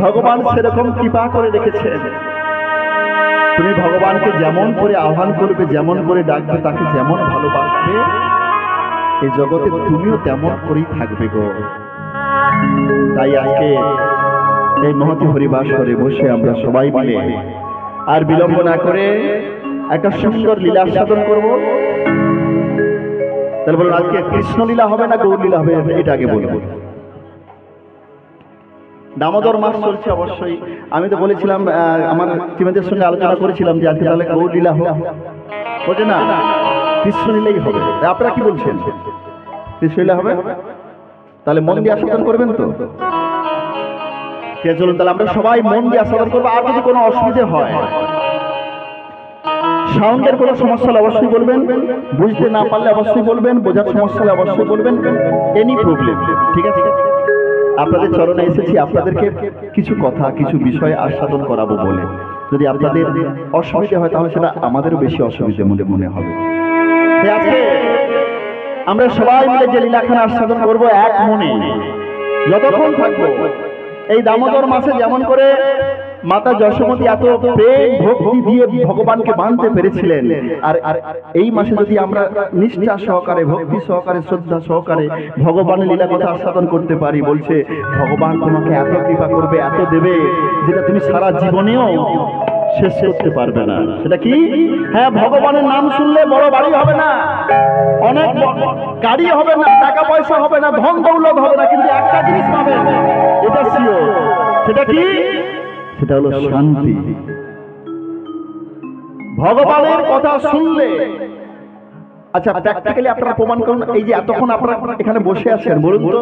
ভগবান সেরকম কৃপা করে রেখেছেন। তুমি ভগবানকে যেমন করে আহ্বান করবে, যেমন করে ডাকবে, তাকে যেমন ভালোবাসবে, এই জগতে তুমিও তেমন করেই থাকবে গো। তাই আজকে এই মহতি হরিবাসরে বসে আমরা সবাই মিলে আর বিলম্ব না করে একটা সুন্দর লীলা সাধন করব। তাহলে বলুন, আজকে কৃষ্ণ লীলা হবে না গৌর লীলা হবে, এটা আগে বলবো। দামোদর মাস চলছে অবশ্যই। আমি তো বলেছিলাম, আমার টিমেদের সঙ্গে আলোচনা করেছিলাম যে আজকে তাহলে গৌর লীলা হোক, বলছে না কৃষ্ণ লীলাই হবে। আপনারা কি বলছেন, কৃষ্ণ লীলা হবে? তাহলে মন দিয়ে আস্বাদন করবেন তো? চলুন তাহলে আমরা সবাই মন দিয়ে আস্বাদন করবো। আর যদি কোনো অসুবিধে হয়, সাউন্ডের কোনো সমস্যা হলে অবশ্যই বলবেন, বুঝতে না পারলে অবশ্যই বলবেন, বোঝার সমস্যা হলে অবশ্যই বলবেন, এনি প্রবলেম, ঠিক আছে? আপনাদের চরণে এসেছি আপনাদেরকে কিছু কথা, কিছু বিষয় আস্বাদন করাবো বলে। যদি আপনাদের অসুবিধা হয় তাহলে সেটা আমাদেরও বেশি অসুবিধা মনে হবে। আজকে আমরা সবাই মিলে যে লীলাখানা আস্বাদন করবো এক মনে, যতক্ষণ থাকবো। এই দামোদর মাসে যেমন করে মাতা যশোমতী এত প্রেম ভক্তি দিয়ে ভগবানকে মানতে পেরেছিলেন, আর এই মাসে যদি আমরা নিষ্ঠা সহকারে, ভক্তি সহকারে, শ্রদ্ধা সহকারে ভগবানের লীলা কথা আস্বাদন করতে পারি, বলছে ভগবান তোমাকে এত কৃপা করবে, এত দেবে, যেটা তুমি সারা জীবনেও শেষ করতে পারবে না। সেটা কি? হ্যাঁ, ভগবানের নাম শুনলে বড় বাড়ি হবে না, অনেক গাড়ি হবে না, টাকা পয়সা হবে না, ধন দৌলত হবে না, কিন্তু একটা জিনিস পাবেন, এটা শিওর। সেটা কি? সেটা হলো শান্তি। ভগবানের কথা শুনলে, আচ্ছা প্র্যাকটিক্যালি আপনারা প্রমাণ করুন। এই যে এতক্ষণ আপনারা এখানে বসে আছেন, বলুন তো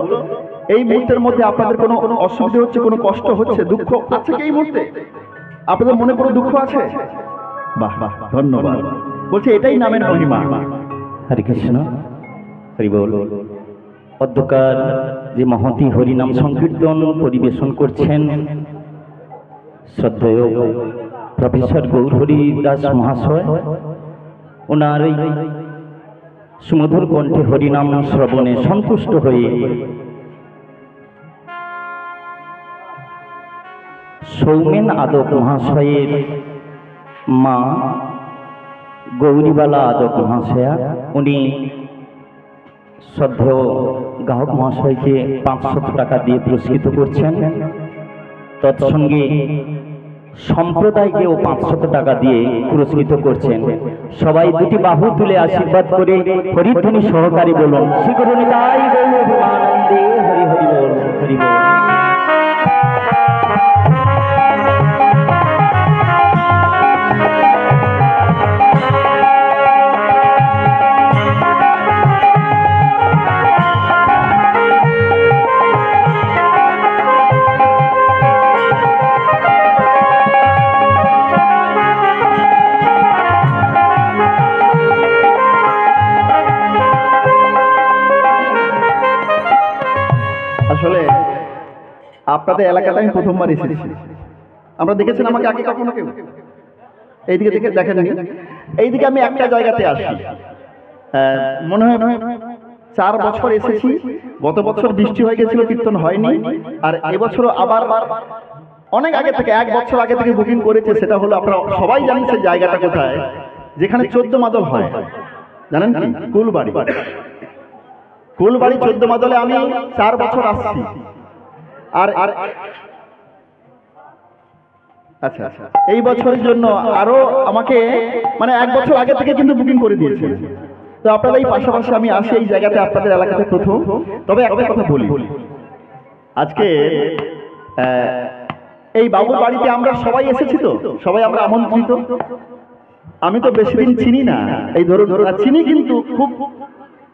এই মুহূর্তের মধ্যে আপনাদের কোনো অসুবিধা হচ্ছে, কোনো কষ্ট হচ্ছে, দুঃখ আছে কি এই মুহূর্তে? আপনাদের মনে কোনো দুঃখ আছে? বাহ বাহ, ধন্যবাদ। বলছে এটাই নামের মহিমা। হরে কৃষ্ণ, হরি বল। অধ্যকার যে মহতি হরিনাম সংকীর্তন পরিবেশন করছেন শ্রদ্ধেয় প্রফেসর গৌরহরি দাস মহাশয়, ওনার এই সুমধুর কণ্ঠে হরিনাম শ্রবণে সন্তুষ্ট হয়ে সৌমেন আদক মহাশয়ের মা গৌরীবালা আদক মহাশয়া, উনি শ্রদ্ধেয় গ্রাহক মহাশয়কে 500 টাকা দিয়ে পুরস্কৃত করছেন। তৎসঙ্গে সম্প্রদায়কেও 500 টাকা দিয়ে পুরস্কৃত করছেন। সবাই দুটি বাহু তুলে আশীর্বাদ করে হরিধ্বনি সহকারে বলুন, শ্রী গুরু নিতাই গৌর প্রেমানন্দে, হরি হরি বল, হরি বল। আসলে আপনাদের এলাকাতে আমি প্রথমবার এসেছি। আমরা দেখেছেন আমাকে আগে কখনো কেউ? এইদিকে দেখে দেখেননি। এইদিকে আমি একটা জায়গাতে আসি, মনে হয় 4 বছর এসেছি। গত বছর বৃষ্টি হয়ে গেছিল, কীর্তন হয়নি। আর এবছরও আবার অনেক আগে থেকে, 1 বছর আগে থেকে বুকিং করেছে। সেটা হলো, আপনারা সবাই জানেন সেই জায়গাটা কোথায়, যেখানে 14 মাদল হয়, জানেন কি? কুলবাড়ি। কুলবাড়ি 14 মাদলে আমি 4 বছর আসছি। আর আচ্ছা আচ্ছা, এই বছরের জন্য আরো আমাকে মানে 1 বছর আগে থেকে কিন্তু বুকিং করে দিয়েছে। তো আপনারা এই পাশাপাশি আমি আসি এই জায়গাতে, আপনাদের এলাকাতে প্রথম। তবে একটা কথা বলি, আজকে এই বাবুর বাড়িতে আমরা সবাই এসেছি, তো সবাই আমরা আমন্ত্রিত। আমি তো বেশি দিন চিনি না, এই ধরুন চিনি, কিন্তু খুব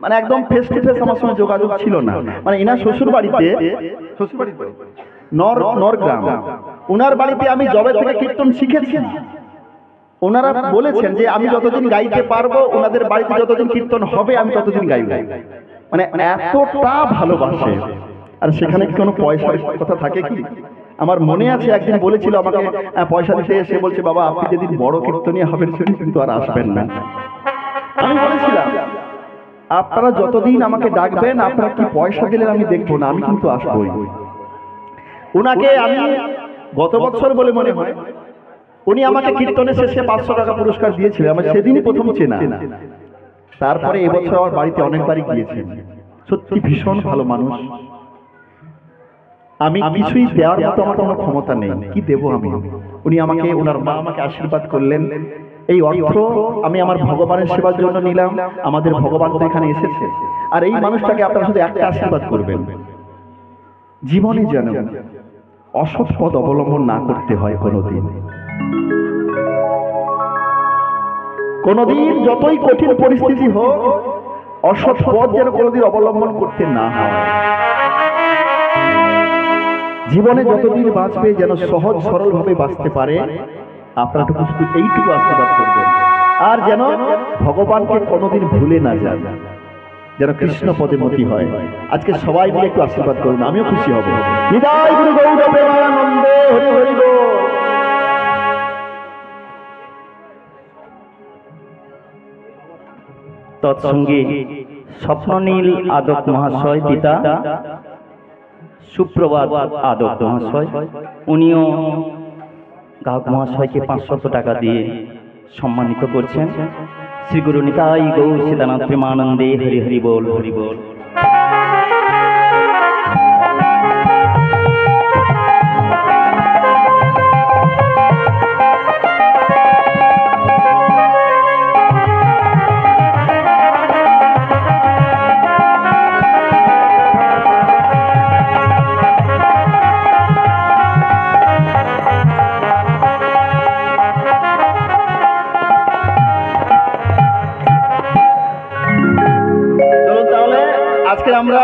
মানে একদম ফেস টু ফেস আমার সঙ্গে যোগাযোগ ছিল না। মানে ইনার শ্বশুর বাড়িতে নরগ্রাম, ওনার বাড়িতে আমি জবে থেকে কীর্তন শিখেছি। ওনারা বলেছেন যে আমি যতদিন গাইতে পারবো, ওনাদের বাড়িতে যতদিন কীর্তন হবে আমি ততদিন গাইব। মানে এতটা ভালোবাসে। আর সেখানে কোনো পয়সার কথা থাকে কি? আমার মনে আছে একদিন বলেছিল আমাকে পয়সা দিতে এসে বলছে, বাবা আপনি যেদিন বড় কীর্তনীয় হবেন সেদিন কিন্তু আর আসবেন না। আমি বলেছিলাম আপনারা যতদিন আমাকে ডাকবেন, আপনারা কি পয়সা দিলেন আমি দেখবো না, আমি কিন্তু আসবোই। উনাকে আমি গত বছর বলে মনে হয় উনি আমাকে কীর্তনের শেষে 500 টাকা পুরস্কার দিয়েছিলেন, আমার সেদিনই প্রথম চেনা। তারপরে এবছর আমার বাড়িতে অনেকবারই গিয়েছেন। সত্যি ভীষণ ভালো মানুষ। আমি কিছুই দেওয়ার মতো আমার কোনো ক্ষমতা নেই, কি দেবো আমি। উনি আমাকে, ওনার মা আমাকে আশীর্বাদ করলেন। এই অর্থ আমি আমার ভগবানের সেবার জন্য নিলাম। আমাদের ভগবান তো এখানে এসেছে। আর এই মানুষটাকে আপনারা শুধু একটা আশীর্বাদ করবেন, জীবনে যেন অসৎ পথ অবলম্বন না করতে হয় কোনোদিন। কোনোদিন যতই কঠিন পরিস্থিতি হোক, অসৎ পথ যেন কোনোদিন অবলম্বন করতে না হয়। জীবনে যতদিন বাঁচবে যেন সহজ সরল ভাবে বাঁচতে পারে। আপনারা শুধু এইটুকু আশীর্বাদ করবেন। আর যেন ভগবানকে কোনোদিন ভুলে না যান, যেন কৃষ্ণ পদে মতি হয়। আজকে সবাই মিলে একটু আশীর্বাদ করুন, আমিও খুশি হব। বিদায় গুরু গৌর প্রেমানন্দে, হরি হরি বল। তৎসঙ্গে স্বপ্ননীল আদক মহাশয় পিতা, সুপ্রভাত আদক মহাশয়, উনিও গায়ক মহাশয়কে 500 টাকা দিয়ে সম্মানিত করছেন। শ্রী গুরু নিতাই গৌর সীতানাথ প্রেমানন্দে, হরি হরি বল, হরি বল। আজকে আমরা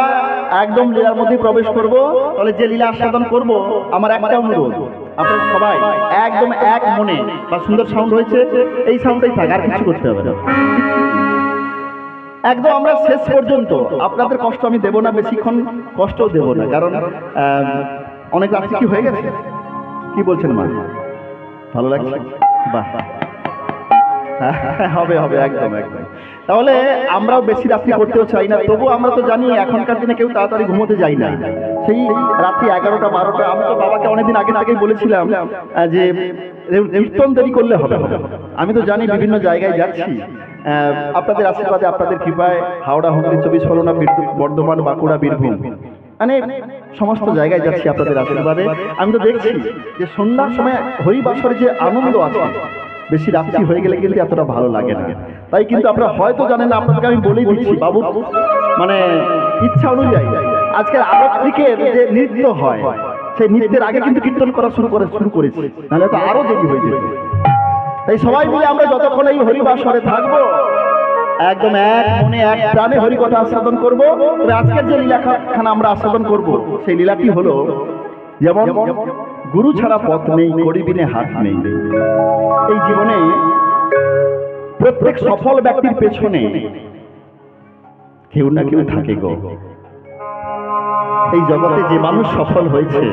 একদম লীলার মধ্যে প্রবেশ করব। তাহলে যে লীলা আস্বাদন করব, আমার একটা অনুরোধ, আপনারা সবাই একদম এক মনে, বা সুন্দর সাউন্ড হয়েছে এই সাউন্ডটাই থাক, আর কিছু করতে হবে না। একদম আমরা শেষ পর্যন্ত আপনাদের কষ্ট আমি দেব না, বেশিক্ষণ কষ্টও দেব না, কারণ অনেক রাত্রি কি হয়ে গেছে। কি বলছেন মা? ভালো লাগছে? বাহ, হবে হবে, একদম একদম। তাহলে আমরাও বেশি রাত্রি করতেও চাই না, তবু আমরা তো জানি এখনকার দিনে কেউ তাড়াতাড়ি ঘুমোতে যায় না। সেই রাত্রি 11টা 12টা, আমি তো বাবাকে অনেকদিন আগে থেকেই বলেছিলাম যে কীর্তন দেরি করলে হবে। আমি তো জানি বিভিন্ন জায়গায় যাচ্ছি, আপনাদের আশীর্বাদে, আপনাদের কৃপায় হাওড়া, হুগলি, 24 পরগনা, বর্ধমান, বাঁকুড়া, বীরভূম, মানে সমস্ত জায়গায় যাচ্ছি আপনাদের আশীর্বাদে। আমি তো দেখছি যে সন্ধ্যার সময় হরিবাসরে যে আনন্দ আছে, বেশি রাত্রি হয়ে গেলে কিন্তু এতটা ভালো লাগে না। তাই কিন্তু আপনারা হয়তো জানেন না, আপনাদেরকে আমি বলেই দিচ্ছি, বাবু মানে ইচ্ছা অনুযায়ী আজকের আরতিকের যে নৃত্য হয়, সেই নৃত্যের আগে কিন্তু কীর্তন করা শুরু করেছি, নাহলে তো আরো দেরি হয়ে যেত। তাই সবাই মিলে আমরা যতক্ষণ এই হরিবাসরে থাকবো, একদম এক মনে এক প্রাণে হরি কথা আস্বাদন করবো। তবে আজকের যে লীলাখানা আমরা আস্বাদন করব, সেই লীলাটি হলো, যেমন গুরু ছাড়া পথ নেই, করিবিনে হাত নেই। এই জীবনে প্রত্যেক সফল ব্যক্তির পেছনে কেউ না কেউ থাকে গো। এই জগতে যে মানুষ সফল হয়েছে,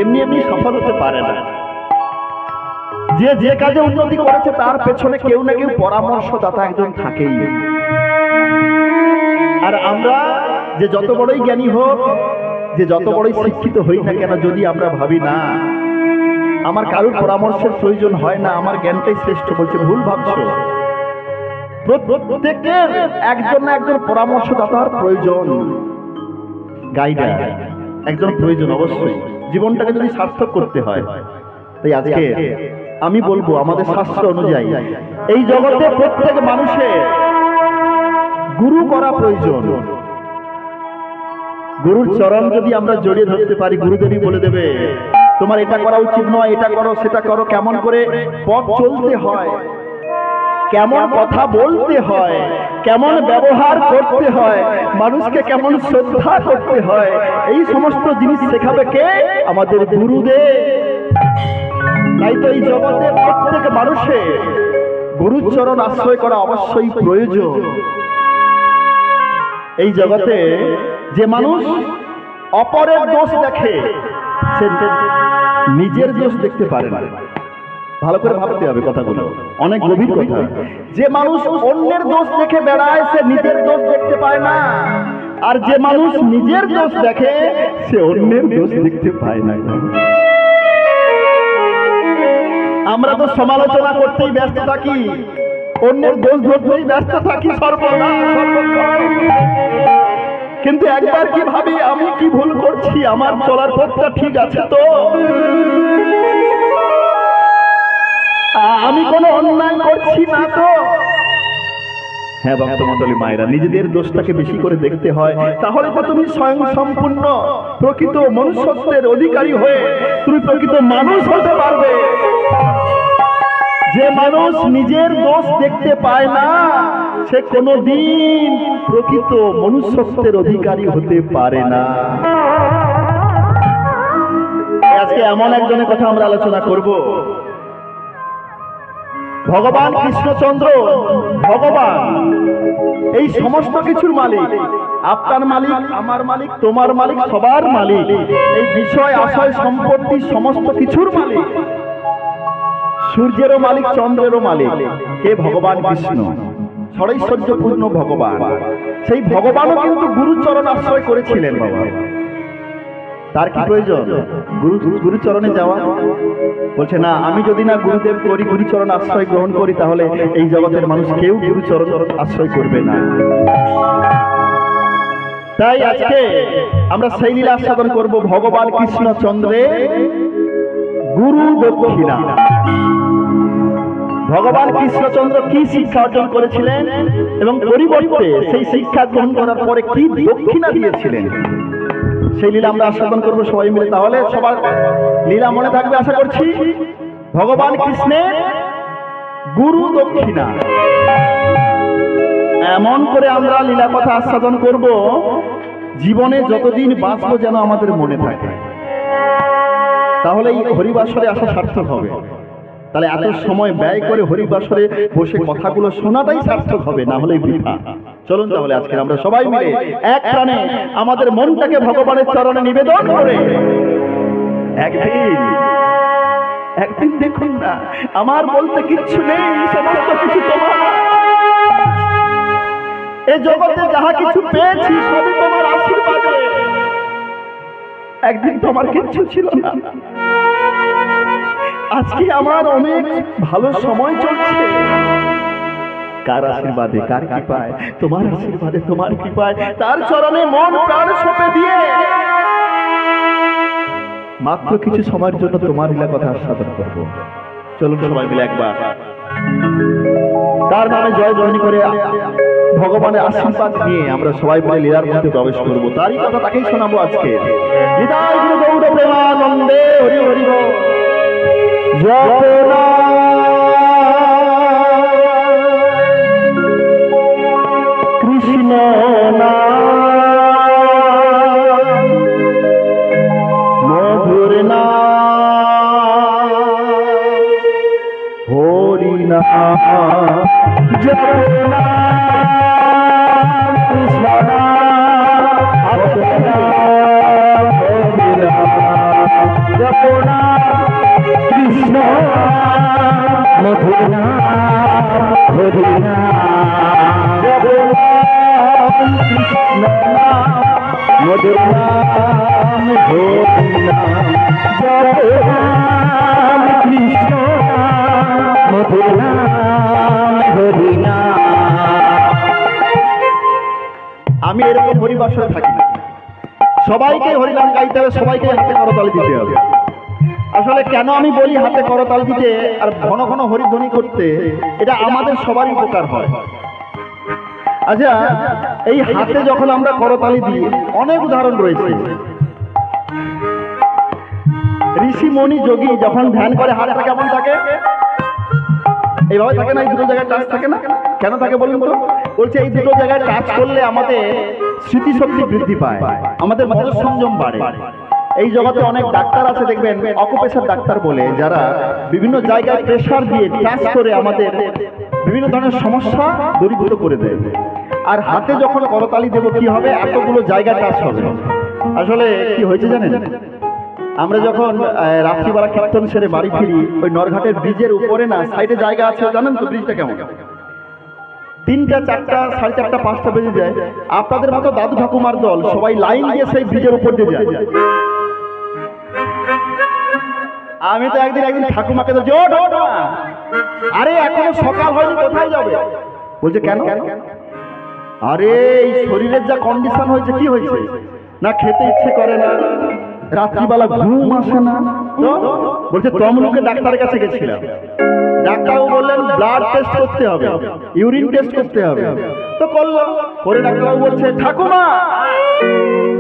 এমনি এমনি সফল হতে পারে না। যে কাজে উন্নতি করেছে, তার পেছনে কেউ না কেউ পরামর্শদাতা একজন থাকেই। আর আমরা যে যত বড়ই জ্ঞানী হোক, যে যত বড়ই শিক্ষিত হই না কেন, যদি আমরা ভাবি না আমার কারোর পরামর্শের প্রয়োজন হয় না, আমার জ্ঞানটাই শ্রেষ্ঠ, বলছে ভুল ভাবছো। প্রত্যেকের একজন না একজন পরামর্শদাতার প্রয়োজন, গাইডার একজন প্রয়োজন অবশ্যই, জীবনটাকে যদি সার্থক করতে হয়। তাই আজকে আমি বলবো, আমাদের শাস্ত্র অনুযায়ী এই জগতে প্রত্যেক মানুষের গুরু করা প্রয়োজন। গুরুর চরণ যদি আমরা জড়িয়ে ধরতে পারি, গুরুদেবই বলে দেবে তোমার এটা করা উচিত নয়, এটা করো, সেটা করো, কেমন করে পথ চলতে হয়, কেমন কথা বলতে হয়, কেমন ব্যবহার করতে হয়, মানুষকে কেমন শ্রদ্ধা করতে হয়, এই সমস্ত জিনিস শেখাবে কে? আমাদের গুরুদেব। তাই তো এই জগতে প্রত্যেক মানুষের গুরুর চরণ আশ্রয় করা অবশ্যই প্রয়োজন। এই জগতে যে মানুষ অপরের দোষ দেখে, সে নিজের দোষ দেখতে পারে না। ভালো করে ভাবতে হবে কথাগুলো, অনেক গভীর কথা। যে মানুষ অন্যের দোষ দেখে বেড়ায় সে নিজের দোষ দেখতে পায় না, আর যে মানুষ নিজের দোষ দেখে সে অন্যের দোষ দেখতে পায় না। আমরা তো সমালোচনা করতেই ব্যস্ত থাকি, অন্যের দোষ ধরতেই ব্যস্ত থাকি সর্বদা সর্বক্ষণ। কিন্তু একবার কি ভাবি আমি কি ভুল করছি, আমার চলার পথটা ঠিক আছে তো, আমি কোনো অন্যায় করছি না তো? হ্যাঁ ভক্তমণ্ডলী মায়েরা, নিজেদের দোষটাকে বেশি করে দেখতে হয়, তাহলে তো তুমি স্বয়ং সম্পূর্ণ প্রকৃত মনুষ্যত্বের অধিকারী হয়ে তুমি প্রকৃত মানুষ হতে পারবে। যে মানুষ নিজের দোষ দেখতে পায় না সে কোনোদিন প্রকৃত মনুষ্যত্বের অধিকারী হতে পারে না। আজকে এমন একজনের কথা আমরা আলোচনা করব, ভগবান কৃষ্ণচন্দ্র। ভগবান এই সমস্ত কিছুর মালিক, আপনার মালিক, আমার মালিক, তোমার মালিক, সবার মালিক, এই বিষয় আশয় সম্পত্তি সমস্ত কিছুর মালিক, সূর্যেরও মালিক, চন্দ্রেরও মালিক কে? ভগবান কৃষ্ণ, ষড়ৈশ্বর্যপূর্ণ ভগবান। সেই ভগবানও কিন্তু গুরুচরণ আশ্রয় করেছিলেন। বাবা, তার কি প্রয়োজন গুরুচরণে যাওয়া? বলছে না, আমি যদি না গুরুদেব করি, গুরুচরণ আশ্রয় গ্রহণ করি, তাহলে এই জগতের মানুষ কেউ গুরুচরণ আশ্রয় করবে না। তাই আজকে আমরা সেই লীলা আস্বাদন করব, ভগবান কৃষ্ণচন্দ্রের গুরু দক্ষিণা। ভগবান কৃষ্ণচন্দ্র কি শিক্ষা অর্জন করেছিলেন এবং পরিবর্তে সেই শিক্ষা গ্রহণ করার পরে কি দক্ষিণা দিয়েছিলেন, সেই লীলা আমরা আস্বাদন করবো সবাই মিলে। তাহলে সবার লীলা মনে থাকবে আশা করছি। ভগবান কৃষ্ণের গুরু দক্ষিণা, এমন করে আমরা লীলা কথা আস্বাদন করব জীবনে যতদিন বাঁচবো যেন আমাদের মনে থাকে। তাহলে এই হরিবাসরে আসা সার্থক হবে। তাহলে এত সময় ব্যয় করে হরিবাসরে বসে কথাগুলো শোনাটাই সার্থক হবে, না হলে বৃথা। চলুন তাহলে আজকে আমরা সবাই মিলে এক প্রাণে আমাদের মনটাকে ভগবানের চরণে নিবেদন করে একদিন দেখুন না, আমার বলতে কিচ্ছু নেই, সমস্ত কিছু তোমার। এই জগতে যাহা কিছু পেয়েছি সবই তোমার আশীর্বাদে। একদিন তোমার কিচ্ছু ছিল না, আজকে আমার অনেক ভালো সময় চলছে। কার আশীর্বাদে, কার কৃপায়? তোমার আশীর্বাদে, তোমার কৃপায়, তার চরণে মন প্রাণ সঁপে দিয়ে মাত্র কিছু সময়ের জন্য তোমার লীলা কথা আস্বাদন করবো। চলুন সবাই মিলে একবার তার নামে জয় জয়নি করে ভগবানের আশীর্বাদ নিয়ে আমরা সবাই মিলে লীলার মধ্যে প্রবেশ করবো। তারই কথা তাকেই শোনাবো আজকে। নিতাই গুরু গৌর প্রেমানন্দে হরি হরি বল। কৃষ্ণ মধুর না হরি না জপনা কৃষ্ণ জপনা কৃষ্ণ মধুর না হরি না জপনা কৃষ্ণ মধুর নাম হরি নাম জপনা কৃষ্ণ মধুর নাম হরি নাম। আমি এরকম হরিবাসরে থাকি না, সবাইকে হরিনাম গাইতে হবে, সবাইকে হাতে করতালি দিতে হবে। আসলে কেন আমি বলি হাতে করতালি দিতে আর ঘন ঘন হরিধ্বনি করতে, এটা আমাদের সবারই উপকার হয়। আচ্ছা, এই হাতে যখন আমরা করতালি দিই অনেক উদাহরণ রয়েছে। ঋষি মণি যোগী যখন ধ্যান করে হাতটা কেমন থাকে? এইভাবে থাকে না? এই দুটো জায়গায় টাচ থাকে না? কেন থাকে বলুন তো? বলছে এই দুটো জায়গায় টাচ করলে আমাদের স্মৃতিশক্তি বৃদ্ধি পায়, আমাদের মনোসংযম বাড়ে। এই জগতে অনেক ডাক্তার আছে দেখবেন, অকুপেশন ডাক্তার বলে, যারা বিভিন্ন জায়গায় প্রেসার দিয়ে টাচ করে আমাদের বিভিন্ন ধরনের সমস্যা দূরীভূত করে দেয়। আর হাতে যখন করতালি দেব কি হবে? এতগুলো জায়গা টাচ হবে। আসলে কি হয়েছে জানেন? আমরা যখন রাত্রিবেলা কীর্তন সেরে বাড়ি ফিরি, ওই নরঘাটের ব্রিজের উপরে না সাইডে জায়গা আছে, জানেন তো ব্রিজটা কেমন? 3টা 4টা 4:30 5টা বেজে যায়, আপনাদের মতো দাদু ঠাকুমার দল সবাই লাইন দিয়ে সেই ব্রিজের উপর দিয়ে যায়। আমি তো একদিন ঠাকুমাকে বলছি, ও ঠাকুমা, আরে এখনো সকাল হয়নি, কোথায় যাবে? বলছে কেন? আরে এই শরীরের যা কন্ডিশন হয়েছে, কি হয়েছে? না খেতে ইচ্ছে করে না, রাত্রিবেলা ঘুম আসে না। তো বলছে তমলুকে ডাক্তারের কাছে গেছিলাম, ডাক্তারবাবু বললেন ব্লাড টেস্ট করতে হবে, ইউরিন টেস্ট করতে হবে। তো করলাম, পরে ডাক্তারবাবু বলছে ঠাকুমা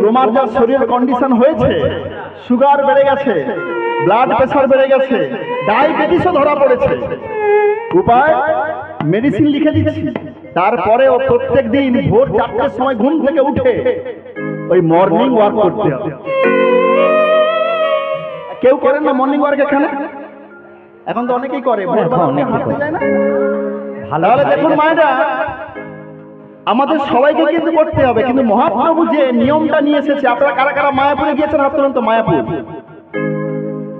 তোমার যা শরীরের কন্ডিশন হয়েছে, সুগার বেড়ে গেছে, ব্লাড প্রেশার বেড়ে গেছে, ডায়াবেটিসও ধরা পড়েছে। উপায় মেডিসিন লিখে দিচ্ছি। তারপরে ও প্রত্যেক দিন ভোর 4টার সময় ঘুম থেকে উঠে ওই মর্নিং ওয়াক করতে হবে। কেউ করেন না মর্নিং ওয়াক এখানে? এখন তো অনেকেই করে, হাঁটতে যায় না। তাহলে দেখুন মায়েরা, আমাদের সবাইকে কিন্তু করতে হবে, কিন্তু মহাপ্রভু যে নিয়মটা নিয়ে এসেছে, আপনারা কারা কারা মায়াপুরে গিয়েছেন হাত তুলুন তো। মায়াপুর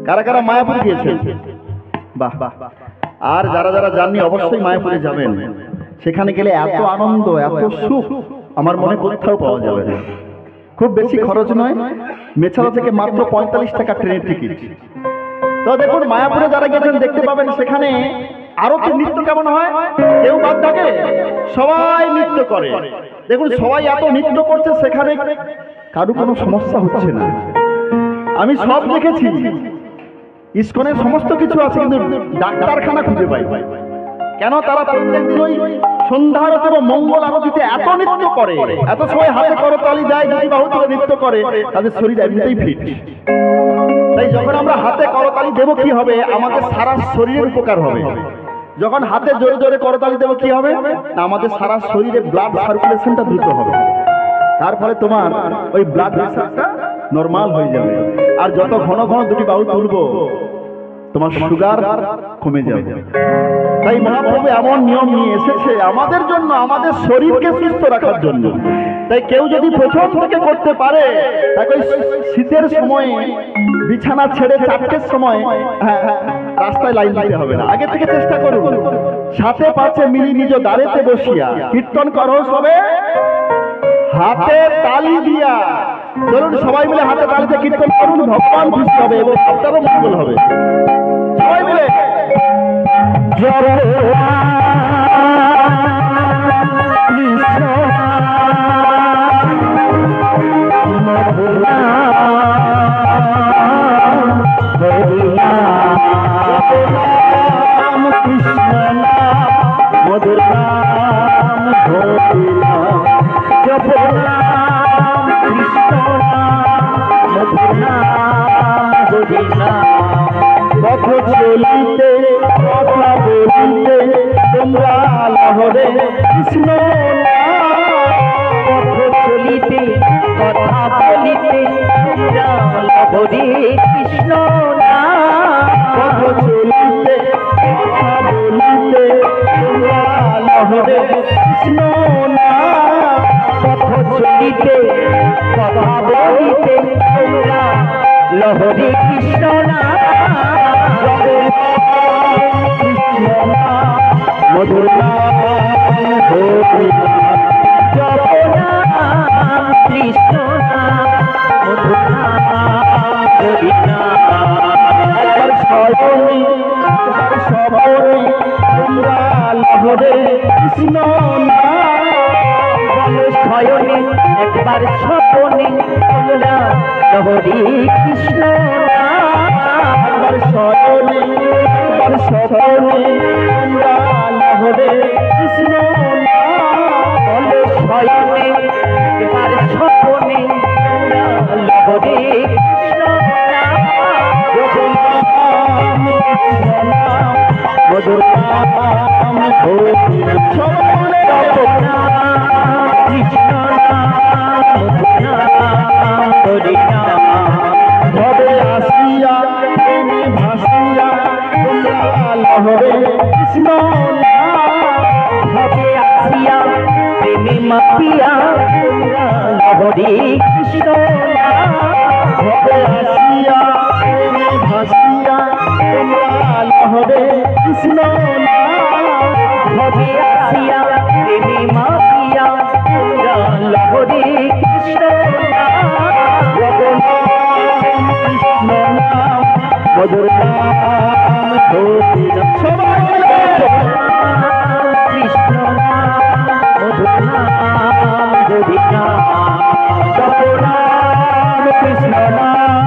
কারা কারা মায়াপুর গিয়েছেন? বাহ বাহ। আর যারা যারা যাননি অবশ্যই মায়াপুরে যাবেন। সেখানে গেলে এত আনন্দ, এত সুখ আমার মনে কোথাও পাওয়া যাবে না। খুব বেশি খরচ নয়, মেছাদা থেকে মাত্র 45 টাকা ট্রেনের টিকিট। তো দেখুন মায়াপুরে যারা গেছেন দেখতে পাবেন সেখানে আরতি নৃত্য কেমন হয়, কেউ বাদ থাকে, সবাই নৃত্য করে। দেখুন সবাই এত নৃত্য করছে, সেখানে কারো কোনো সমস্যা হচ্ছে না। আমি সব দেখেছি, ইস্কনের সমস্ত কিছু আছে, কিন্তু ডাক্তারখানা খুঁজে পাই। কেন? তারা প্রত্যেকদিন ওই সন্ধ্যা আরতি এবং মঙ্গল আরতিতে এত নৃত্য করে, এত সময় হাতে করতালি দেয়, দুই বাহু তুলে নৃত্য করে, তাদের শরীর এমনিতেই ফিট। তাই যখন আমরা হাতে করতালি দেব কি হবে? আমাদের সারা শরীরের উপকার হবে। যখন হাতে জোরে জোরে করতালি দেব কি হবে? না, আমাদের সারা শরীরে ব্লাড সার্কুলেশনটা দ্রুত হবে। তার ফলে তোমার ওই ব্লাড প্রেশারটা নরমাল হয়ে যাবে। আর যত ঘন ঘন দুটি বাহু তুলবো, তোমার সুগার কমে যাবে। তাই মহাপ্রভু এমন নিয়ম নিয়ে এসেছে আমাদের জন্য, আমাদের শরীরকে সুস্থ রাখার জন্য। তাই কেউ যদি প্রথম থেকে করতে পারে, তাকে শীতের সময় বিছানা ছেড়ে 4টের সময় রাস্তায় লাইন দিতে হবে না, আগে থেকে চেষ্টা করুন। সাথে পাচ্ছে মিলি নিজ দাঁড়েতে বসিয়া কীর্তন করো সবে হাতে তালি দিয়া। চলুন সবাই মিলে হাতে তালিতে কীর্তন করুন, ভগবান খুশি হবে এবং আপনারও মঙ্গল হবে। সবাই মিলে মধুর নাম ধরিলাম, জপনাম কৃষ্ণ নাম, মধুর নাম ধরিলাম। পথ চলিতে কথা বলিতে তোমরা লহরে কৃষ্ণ নাম, পথ চলিতে কথা বলিতে তোমরা লহরে কৃষ্ণ নাম, পথ চলিতে কথা বলিতে তোমরা লহরে কৃষ্ণ নাম, পথ চলিতে কথা বলিতে তোমরা লহরে কৃষ্ণ নাম, মধুর নাম জপনাম কৃষ্ণ নাম, মধুর নাম হরিনাম। একবার স্মরণে একবার স্মরণে তোমরা লহরে কৃষ্ণ নাম, বলো শয়নে একবার স্বপনে তোমরা লহরে কৃষ্ণ নাম, একবার শয়নে একবার স্বপনে তোমরা লহরে কৃষ্ণ নাম, বলো শয়নে একবার স্বপনে তোমরা লহরে কৃষ্ণ নাম, মধুর নাম হরিনাম। কৃষ্ণ নাম মধুর নাম হরিনাম। ভবে আসিয়া প্রেমে ভাসিয়া তোমরা লহরে কৃষ্ণ নাম, ভবে আসিয়া প্রেমে মাতিয়া তোমরা লহরে কৃষ্ণ নাম, ভবে আসিয়া কৃষ্ণ ভবে আসিয়া প্রেমে মাতিয়া লহরে কৃষ্ণ কৃষ্ণ মধুর নাম ধরি না সবাই কৃষ্ণ মধুর নাম ধরি না জপনাম কৃষ্ণ নাম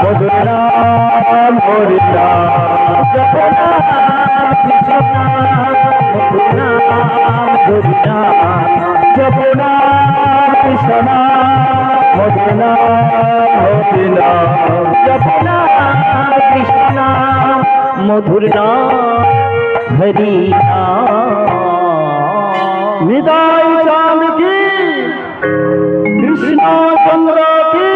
মধুর নাম হরি নাম জপনাম কৃষ্ণ মধুর নাম ধরি না জপনাম কৃষ্ণ নাম মধুর নাম হরি নাম জপনাম কৃষ্ণ মধুর নাম হরি নিতাই চাঁদ কি কৃষ্ণ চন্দ্র কি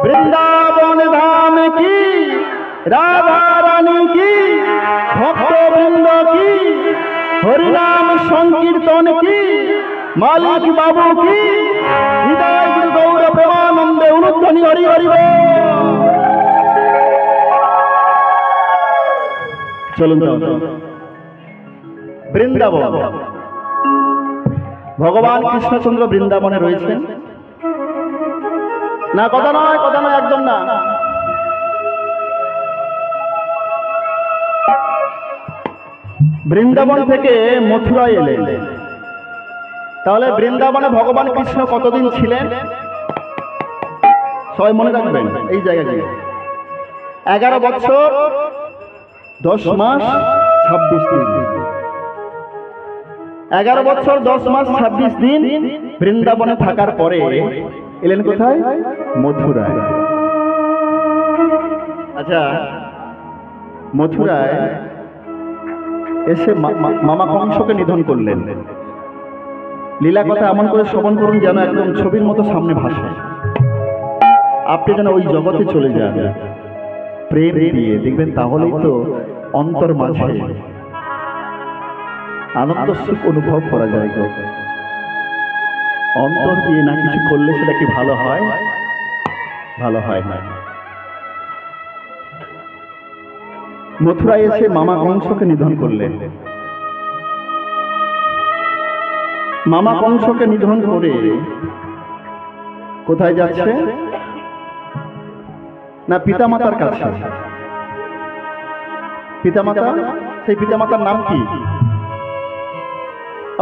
বৃন্দাবন ধাম কি রাধা রানী কি ভক্ত বৃন্দ কি হরিনাম সংকীর্তন কি মালিক বাবু কি হৃদয় গুরু গৌর প্রেমানন্দে অনুধ্বনি হরি হরি বল। চলুন বৃন্দাবন ভগবান কৃষ্ণচন্দ্র বৃন্দাবনে রয়েছেন না? কথা নয় একদম না। বৃন্দাবন থেকে মথুরায় এলেন। তাহলে বৃন্দাবনে ভগবান কৃষ্ণ কতদিন ছিলেন সবাই মনে রাখবেন এই জায়গায় 11 বছর 10 মাস 26 দিন। 11 বছর 10 মাস 26 দিন বৃন্দাবনে থাকার পরে এলেন কোথায়? মথুরায়। আচ্ছা, মথুরায় এসে মামা কংসকে নিধন করলেন। লীলা কথা এমন করে শ্রবণ করুন যেন একদম ছবির মতো সামনে ভাসে। আপনি যেন ওই জগতে চলে যান প্রেম দিয়ে, দেখবেন তাহলেই তো অন্তর মাঝে আনন্দ সুখ অনুভব করা যায়। অন্তর দিয়ে না কিছু করলে সেটা কি ভালো হয়? ভালো হয় না। মথুরায় এসে মামা কংসকে নিধন করলেন। মামা কংসকে নিধন করে কোথায় যাচ্ছে? না পিতামাতার কাছে। পিতামাতা, সেই পিতামাতার নাম কি?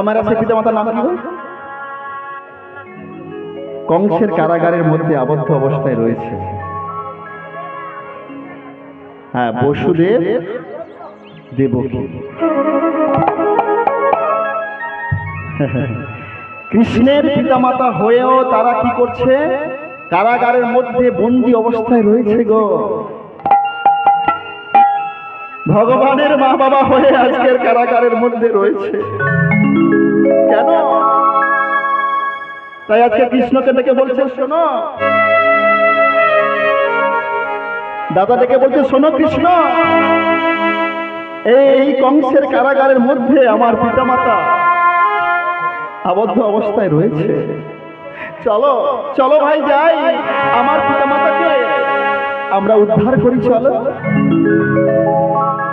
আমার সেই পিতামাতার নাম কি? কংসের কারাগারের মধ্যে আবদ্ধ অবস্থায় রয়েছে। হ্যাঁ, বসুদেব দেবকী। কৃষ্ণের পিতামাতা হয়েও তারা কি করছে? কারাগারের মধ্যে বন্দী অবস্থায় রয়েছে গো। ভগবানের মা বাবা হয়ে আজকের কারাগারের মধ্যে রয়েছে কেন? তাই আজকে কৃষ্ণকে ডেকে বলছে শোনো, দাদা ডেকে বলছে শোনো কৃষ্ণ, এই কংসের কারাগারের মধ্যে আমার পিতামাতা আবদ্ধ অবস্থায় রয়েছে। চলো চলো ভাই যাই, আমার পিতামাতাকে আমরা উদ্ধার করি। চলো।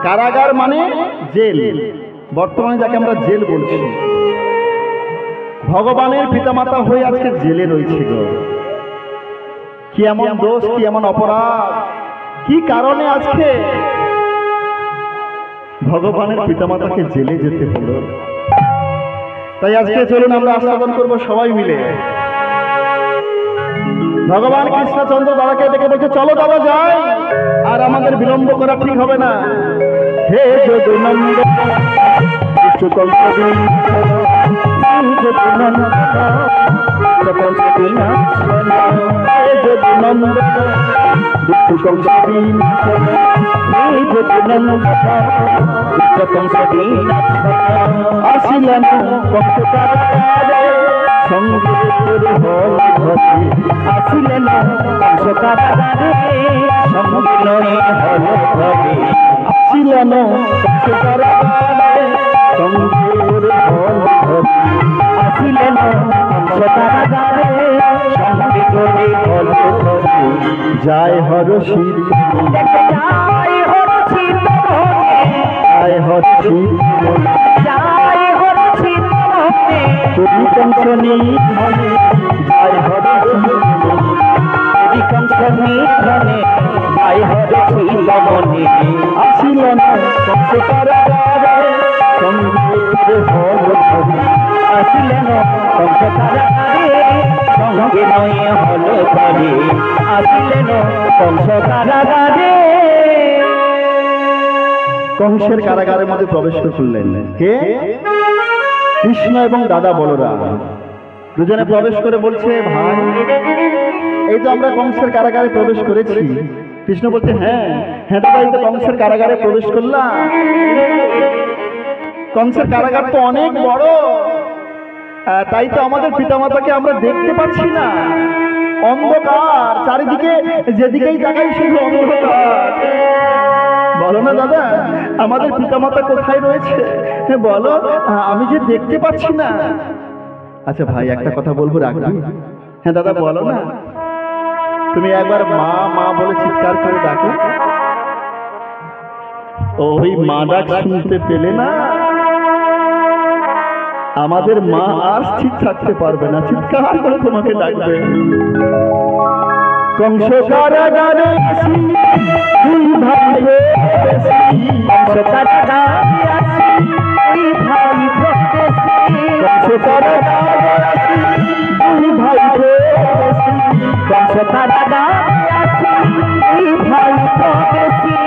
কারাগার মানে জেল, বর্তমানে যাকে আমরা জেল বলছি। ভগবানের পিতামাতা হয়ে আজকে জেলে রয়েছে গো। কি এমন দোষ, কি এমন অপরাধ, কি কারণে আজকে ভগবানের পিতামাতাকে জেলে যেতে হলো? তাই আজকে চলুন আমরা আস্বাদন করবো সবাই মিলে। ভগবান কৃষ্ণচন্দ্র দাদাকে ডেকে বলছে চলো দাদা যাই, আর আমাদের বিলম্ব করা ঠিক হবে না। হে যদুনন্দ আসিলেন সঙ্গীতের হল ঘটে, আসিলেন কারাগারে সঙ্গীতই হল ঘটে, আসিলেন কারাগারে সঙ্গীতের হল ঘটে, আসিলেন কারাগারে সঙ্গীতই হল ঘটে। যায় হরষিত, যায় হরষিত যায় হরে শিবমণি যায় হরে শিবমণি তুমি কংস নিধনে যায় হরে শিবমণি যদি কংস নিধনে যায় হরে শিবমণি আসিল না কংস কারাগারে সঙ্গে হল ধরি আসিলেন কংস কারাগারে সঙ্গে নয় হলো ধরে আসিলেন কংস কারাগারে কংসের কারাগারের মধ্যে প্রবেশ করলেন কে? কৃষ্ণ এবং দাদা বলরাম দুজনে প্রবেশ করে বলছে, ভাই এই তো আমরা কংসের কারাগারে প্রবেশ করেছি। কৃষ্ণ বলছে, হ্যাঁ হ্যাঁ দাদা, এই তো কংসের কারাগারে প্রবেশ করলাম। কংসের কারাগার তো অনেক বড়, তাই তো আমাদের পিতামাতাকে আমরা দেখতে পাচ্ছি না, অন্ধকার চারিদিকে, যেদিকেই তাকাই শুধু অন্ধকার। বলো না দাদা, আমাদের পিতামাতা কোথায় রয়েছে বলো, আমি যে দেখতে পাচ্ছি না। আচ্ছা ভাই, একটা কথা বলবো, রাখবি? হ্যাঁ দাদা বলো না। তুমি একবার মা মা বলে চিৎকার করে ডাকো। ওই মা ডাক শুনতে পেলে না, আমাদের মা আর স্থির থাকতে পারবে না, চিৎকার করে তোমাকে ডাকবে। কংস কারাগারে দুই ভাই কংস কারাগারে আসি দুই ভাই প্রবেশী কংস কারাগারে দুই ভাই কংস কারাগারে আসি দুই ভাই প্রবেশী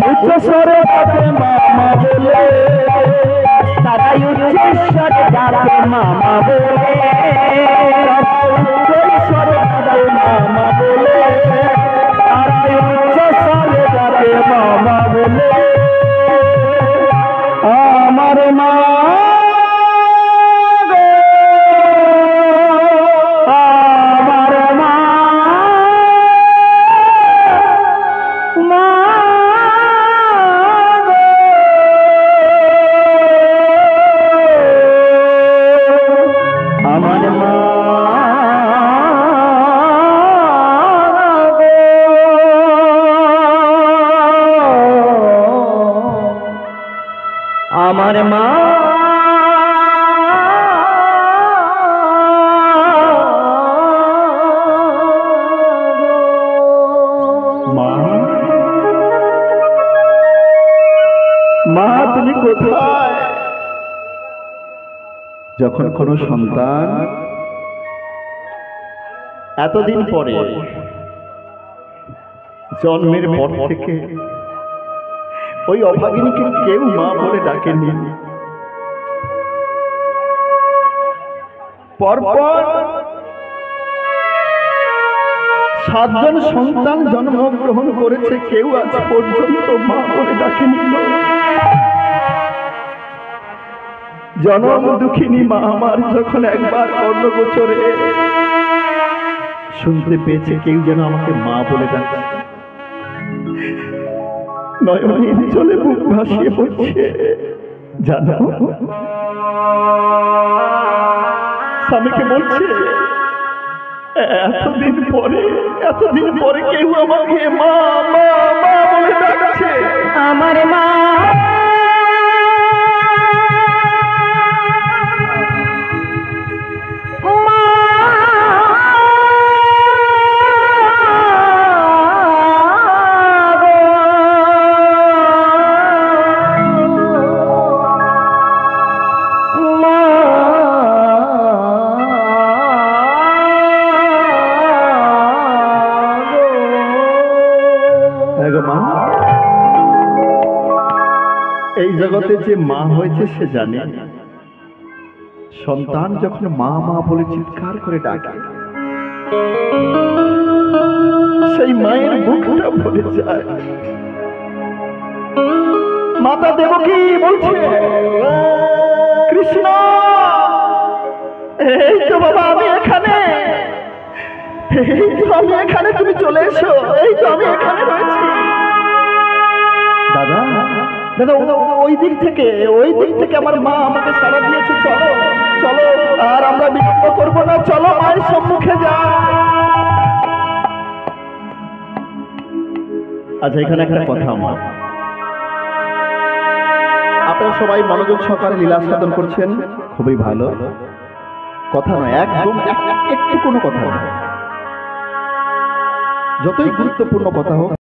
উচ্চ স্বরে ডাকে মামা বলে, তারাই উচ্চেশ্বর ডাকে মামা বলে, উচ্চ স্বরে ডাকে মামা বলে, তারাই উচ্চ স্বরে ডাকে মামা বলে, আমার মা গো, আমার মা মা গো, আমার মা আমার মা মা, মা তুমি কোথায়? যখন কোনো সন্তান এতদিন পরে জন্মের পর থেকে ওই অভাগিনীকে কেউ মা বলে ডাকেনি, পরপর 7 জন সন্তান জন্মগ্রহণ করেছে, কেউ আজ পর্যন্ত মা বলে ডাকেনি। জনম দুঃখিনী মা আমার যখন একবার অন্নগোচরে শুনতে পেয়েছে কেউ যেন আমাকে মা বলে ডাকে, নয়নের জলে বুক ভাসিয়ে পড়ছে। জানো, স্বামীকে বলছে, এতদিন পরে কেউ আমাকে মা মা মা বলে ডাকছে। আমার মা এই জগতে যে মা হয়েছে সে জানে, সন্তান যখন মা মা বলে চিৎকার করে ডাকে, সেই মায়ের বুকটা ভরে যায়। মাতা দেবকী বলছে, কৃষ্ণ এই তো বাবা আমি এখানে, এই তো আমি এখানে, তুমি চলে এসো, এই তো আমি এখানে রয়েছি। দাদা দাদা, ওই দিক থেকে আমার মা আমাকে সাড়া দিয়েছে, চলো চলো, আর আমরা বিলম্ব করবো না, চলো মায়ের সম্মুখে যা। আচ্ছা, এখানে একটা কথা, আমার আপনারা সবাই মনোযোগ সহকারে লীলা সাধন করছেন, খুবই ভালো। কথা নয়, একদম একটু কোনো কথা নয়, যতই গুরুত্বপূর্ণ কথা হোক